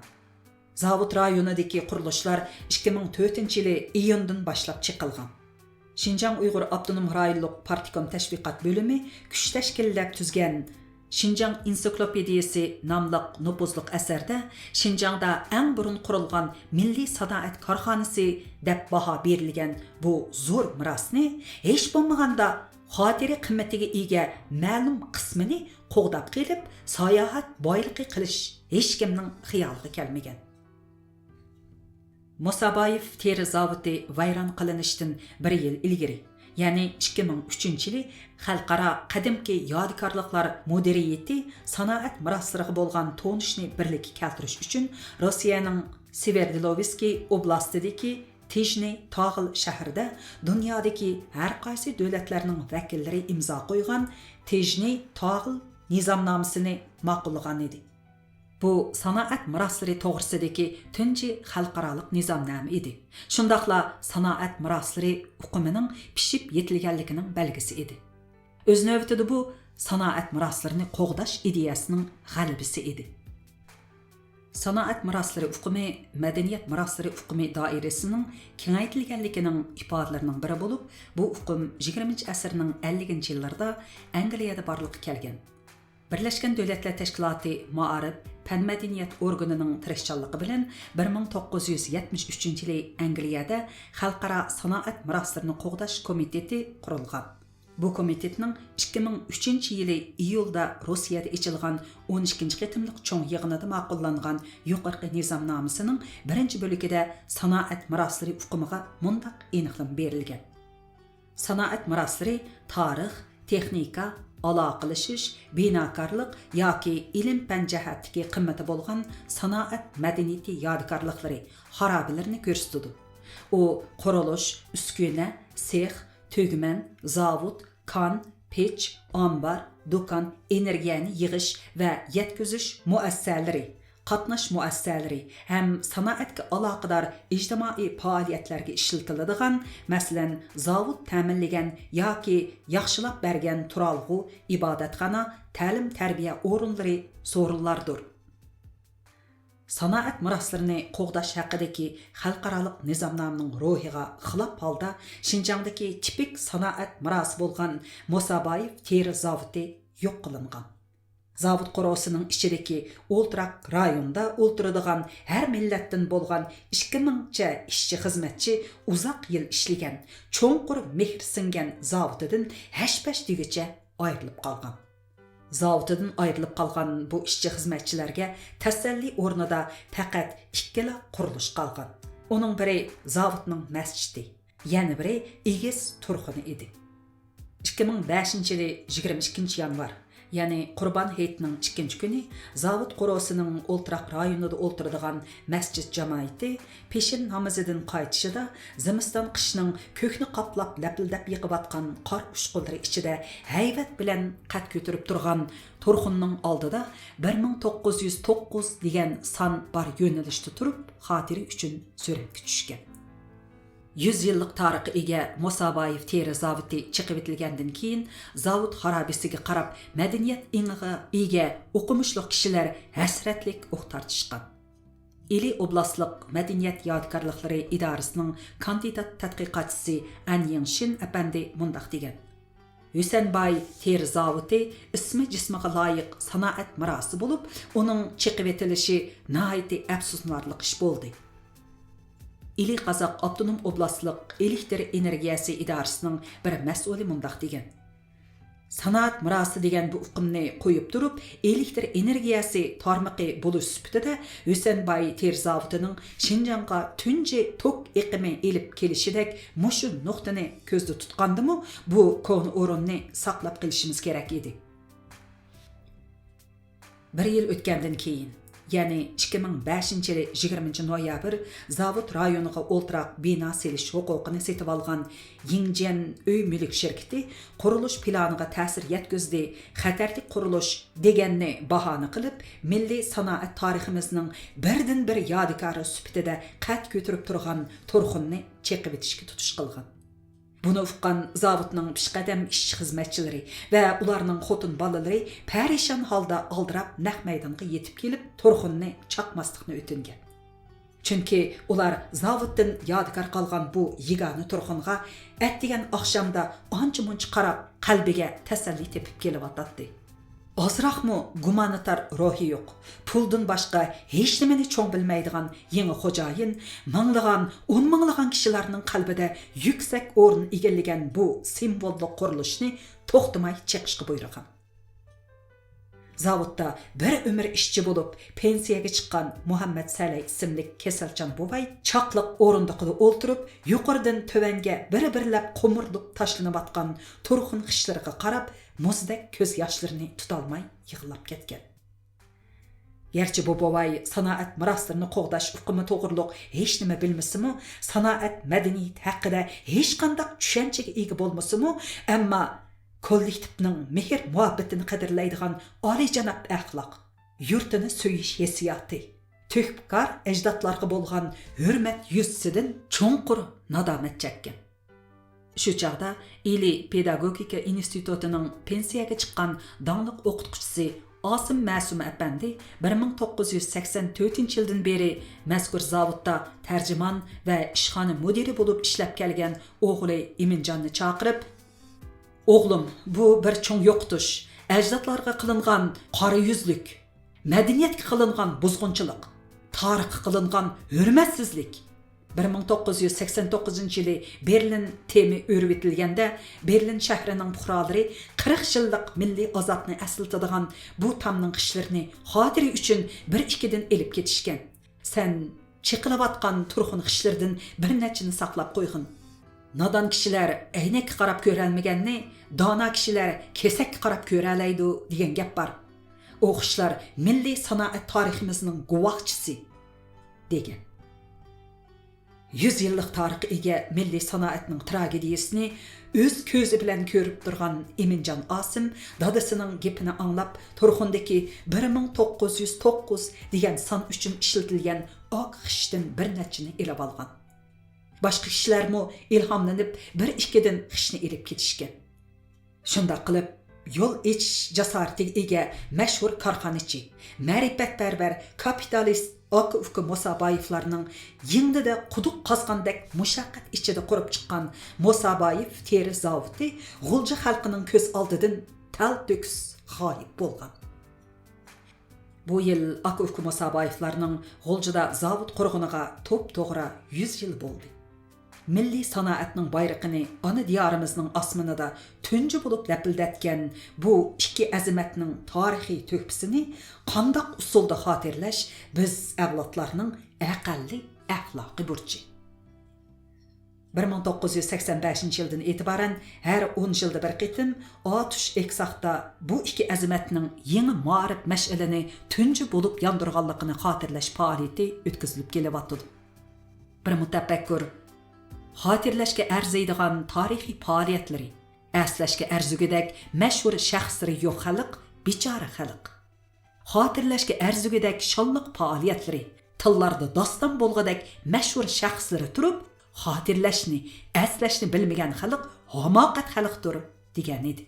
Zavod rayonidagi qurilishlar 2004 yili iyundan boshlab chiqilgan. Шинжаң Уйғур Abdunum rayonluq Partikom təşviqat bölümü күш təşkilləb tüzgən Шинжаң энциклопедиясы namlıq nüfuzluq əsərdə Шинжаңда әң burun qurulğan Milli Sanaat Karxanası dəb baha berilgan bu zor mirasni heç bo'lmaganda xotira qimmatiga ega ma'lum qismini qo'g'dab kelib sayohat boyliqi qilish hech kimning xiyoliga kelmagan. Musabayev teri zavodi vayron qilinishdan 1 yil ilgari, ya'ni 2003-yili xalqaro qadimki yodikorliklar mudiriyati sanoat miroslariga bo'lgan to'nishni birlikka keltirish uchun Rossiyaning Sverdlovsk oblastidagi Tijni Tog'il shahrida dunyodagi har qaysi davlatlarning vakillari imzo qo'ygan Tijni Tog'il nizomnomasini ma'qullagan edi. Bu sanoat miroslari to'g'risidagi tunji xalqaroliq nizomnoma edi. Shundaqla sanoat miroslari uqumining pishib yetilganligining belgisi edi. O'z navbatida bu sanoat miroslarini qo'g'dash ideyasining g'alabasi edi. Sanoat miroslari uqumi madaniyat miroslari uqumi doirasining kengaytirilganligining ifodalarining biri bo'lib, bu uqum 20-asrning 50-yillarida Angliyada borliqqa kelgan. Birleşken Devletler Teşkilatı Ma'arif Fen Medeniyet Organı'nın tirişçanlığı bilen 1973-yili Angliyada Xalqara Sanoat Miraslarını Qo'g'dash Komiteti qurulgan. Bu komitetning 2003-yili iyulda Rossiyada ochilgan 12-qitimliq cho'ng yig'inida ma'qullangan yuqorqi nizomnomasining 1-bo'ligida sanoat miroslari uqumiga mundaq aniqlam berilgan. Sanoat miroslari tarix, texnika, aloqalashish, binokorlik yoki ilm-fan jihatdagi qimmati bo'lgan sanoat madaniyati yodikorliklari xarobalarni ko'rsatadi. U qurilish, uskuna, sex, tugman, zavod, kon, pech, ombar, do'kon, energiyani yig'ish va yetkazish muassasalari, qatnash muassasalari ham sanoatga aloqador ijtimoiy faoliyatlarga ishlatiladigan, masalan, zavod ta'minlagan yoki yaxshilab bergan turalg'u, ibodatxona, ta'lim-tarbiya o'rinlari so'rinlardir. Sanoat miroslarini qo'g'dash haqidagi xalqaroliq nizomnomaning ruhiga xilof holda Шинжаңдagi tipik sanoat mirosi bo'lgan Musabayev teri zavodi yo'q qilingan. Zavod qurosining ichidagi o'ltiraq rayonda o'ltiradigan har millatdan bo'lgan 2000cha ishchi xizmatchi uzoq yil ishlagan, cho'nqur mehr singan zavodidan hashpash degicha ayrilib qolgan. Zavodidan ayrilib qolgan bu ishchi xizmatchilarga tasalli o'rnida faqat ikkala qurilish qolgan. Uning biri zavodning masjidi, yana biri egiz turxuni edi. 2005-yili 22 yanvar, ya'ni Qurban hayitining 2-kuni zavod qurosining o'ltiraq rayonida o'ltiradigan masjid jamoati peshin namozidan qaytishida zimiston qishning ko'kni qoplab lapildab yiqib qor ushqunlari ichida haybat bilan qad ko'tarib turgan turxunning oldida 1909 degan son bor yo'nalishda turib xotira uchun suratga tushgan. 100 yillik tarixi ega Musabayev teri zavodi chiqib etilgandan keyin zavod xarobasiga qarab madaniyat ingiga ega o'qimishli kishilar hasratlik o'q tortishgan. Ili oblastlik madaniyat yodgorliklari idorasining kandidat tadqiqotchisi An Yingshin apandi mundaq degan: Hüsenbay teri zavodi ismi jismiga loyiq sanoat mirosi bo'lib, uning chiqib etilishi nihoyatda afsuslanarli ish bo'ldi. İli Qazaq Abdunum oblastlik elektr energiyasi idorasining bir mas'uli mundaq degan: Sanoat mirosi degan bu uqumni qo'yib turib, elektr energiyasi tarmoqi bo'lish sifatida Hüsenbay teri zavodining Шинжаңga tunji tok eqimi elib kelishidek mushu nuqtani ko'zda tutgandimi, bu ko'n o'rinni saqlab qilishimiz kerak edi. 1 yil o'tgandan keyin, ya'ni 2005-yili 20 noyabr zavod rayoniga o'ltiraq bino selish huquqini setib olgan Yingjian uy mulk shirkati qurilish planiga ta'sir yetkazdi, xatarli qurilish deganni bahona qilib, milliy sanoat tariximizning birdan-bir yodgori sifatida qad ko'tarib turgan turxunni chekib etishga tutish qilgan. Buni uqqan zavodning pishqadam ishchi xizmatchilari va ularning xotin bolalari parishon holda aldirab naq maydonga yetib kelib turxunni chaqmaslikni o'tingan. Chunki ular zavoddan yodgor qolgan bu yigani turxunga atdigan oqshomda ancha-muncha qarab qalbiga tasalli tepib kelyotdi. Ozroqmi gumanitar ruhi yo'q. Puldan boshqa hech nimani cho'ng bilmaydigan yangi xo'jayin minglagan, 10 minglagan kishilarning qalbida yuksak o'rin egallagan bu simvolli qurilishni to'xtamay chiqishga buyurgan. Zavodda bir umr ishchi bo'lib, pensiyaga chiqqan Muhammad Salay ismli kasalchan buvay chaqliq o'rindiqida o'ltirib, yuqoridan tövanga bir-birlab qo'mirlib tashlanayotgan turxun xishlariga qarab, muzdek ko'z yoshlarini tutolmay yig'lab ketgan. Gerçi bu buvay sanoat miroslarini qo'g'dash uqumi to'g'riliq hech nima bilmasimi, sanoat madaniyat haqida hech qanday tushunchaga ega bo'lmasimi, ammo kollektivning mehr muhabbatini qadrlaydigan oliyjanob axloq, yurtini suyish hissiyoti, to'kbkor ajdodlarga bo'lgan hurmat yuzsidan cho'nqur nadomat chekkan. Shu chaqda Ili Pedagogika institutining pensiyaga chiqqan dangliq o'qituvchisi Osim Ma'sum apandi 1984-yildan beri mazkur zavodda tarjimon va ishxona mudiri bo'lib ishlab kelgan o'g'li Eminjonni chaqirib, "O'g'lim, bu bir cho'ng yo'qotish, ajdodlarga qilingan qora yuzlik, madaniyatga qilingan buzg'unchilik, tarixga qilingan hurmatsizlik." 1989-yili Berlin temi o'rvitilganda Berlin shahrining fuqarolari 40 yillik milliy azobni aslatadigan bu tamning qishlarini xotiri uchun 1-2dan elib ketishgan. Sen chiqilayotgan turxun qishlardan bir nechini saqlab qo'ygin. Nodon kishilar aynakka qarab ko'rolmaganni, dono kishilar kesakka qarab ko'ralaydi degan gap bor. O qishlar milliy sanoat tariximizning guvohchisi degan. 100 yillik tarixga ega milliy sanoatning tragediyasini o'z ko'zi bilan ko'rib turgan Eminjon Osim dadasining gapini anglab Turxundagi 1909 degan son uchun ishlatilgan oq xishdan bir nechini elib olgan. Boshqa kishilarmi ilhomlanib 1-2dan xishni elib ketishgan. Shunda qilib yo'l ichish jasoratiga ega mashhur korxonachi, ma'rifatparvar kapitalist Akif Musaboyevlarning yengdida quduq qazgandek mushaqqat ichida qurib chiqqan Musaboyev teri zavodi G'ulji xalqining ko'z oldidan tal-to'kis g'oyib bo'lgan. Bu yil Akif Musaboyevlarning G'uljida zavod qurg'uniga to'p-to'g'ri 100 yil bo'ldi. Milliy sanoatning bayrog'ini ona diyorimizning osmonida tunji bo'lib lapildatgan bu ikki azimatning tarixiy to'kpisini qandoq usulda xotirlash biz avlodlarning aqalli axloqiy burchi. 1985-yildan e'tiboran har 10 yilda bir qitim Otush Eksaqda bu ikki azimatning yangi ma'rif mash'alini tunji bo'lib yondirganligini xotirlash faoliyati o'tkazilib kelyapti. Bir mutafakkur xotirlashga arziydigan tarixiy faoliyatlari, aslashga arzugidek mashhur shaxslari yo'q xalq, bechora xalq. Xotirlashga arzugidek shonliq faoliyatlari, tillarda doston bo'lg'idek mashhur shaxslari turib, xotirlashni, aslashni bilmagan xalq hamoqat xalqdir degan edi.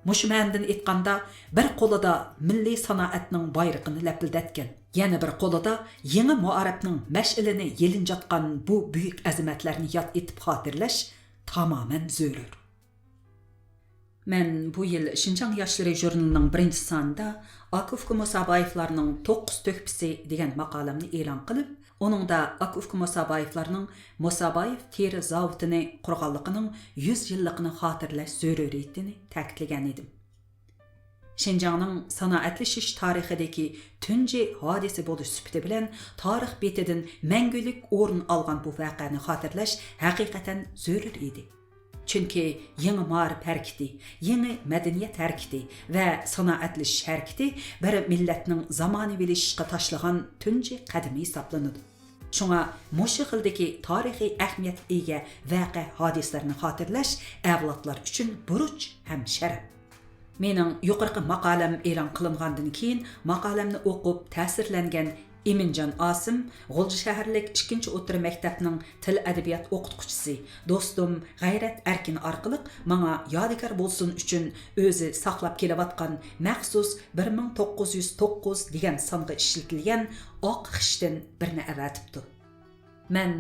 Mushmandan aytganda bir qo'lida milliy sanoatning bayrog'ini lapildatgan, yana bir qo'lida yangi muarifning mash'alini yelinjatgan bu buyuk azimatlarni yod etib xotirlash tamoman zarur. Men bu yil Shinjang yoshlari jurnalining 1-sonida Akif Musaboyevlarning 9 to'kpisi degan maqolamni e'lon qilib, uningda Akif Musaboyevlarning Musaboyev teri zavodini qurganligining 100 yilligini xotirlash zaruriyatini ta'kidlagan edim. Shinjongning sanoatlashish tarixidagi tunji hodisa bo'lish sifati bilan tarix betidan mangulik o'rin olgan bu voqeani xotirlash haqiqatan zarur edi. Chunki yangi ma'rif harakati, yangi madaniyat harakati va sanoatlashish harakati bir millatning zamonaviylashishga tashlagan tunji qadami hisoblanadi. Shunga mushu xildagi tarixiy ahamiyatga ega voqea hodisalarni xotirlash avlodlar uchun burch ham sharaf. Mening yuqorqi maqolam e'lon qilingandan keyin maqolamni o'qib ta'sirlangan Eminjon Asim, G'ulji shaharlik 2-chi o'rta maktabning til adabiyot o'qituvchisi, do'stim G'ayrat Arkin orqali menga yodgor bo'lsin uchun o'zi saqlab kelayotgan maxsus 1909 degan songa ishlatilgan oq xishdan birini avatibdi. Men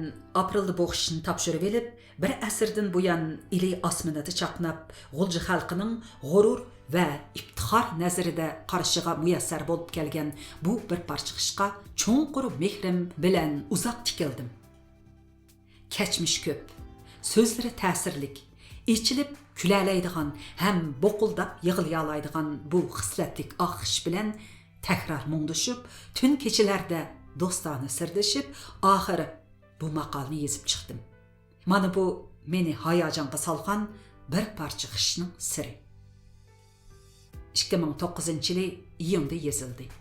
aprelda bu xishni topshirib elib, bir asrdan buyon ili osmonida chaqnab, G'ulji xalqining g'urur va iftixor nazarida qarashiga muyassar bo'lib kelgan bu bir parcha xishqa cho'nqur mehrim bilan uzoq tikildim. Kechmish ko'p, so'zlari ta'sirlik, ichilib kulalaydigan ham boquldab yig'layalaydigan bu xislatlik oq xish bilan takror mungdishib, tun kechalarda do'stona sirdashib, oxiri bu maqolni yozib chiqdim. Mana bu meni hayajonga solgan bir parcha xishning siri. 2009 yili iyunda yozildi.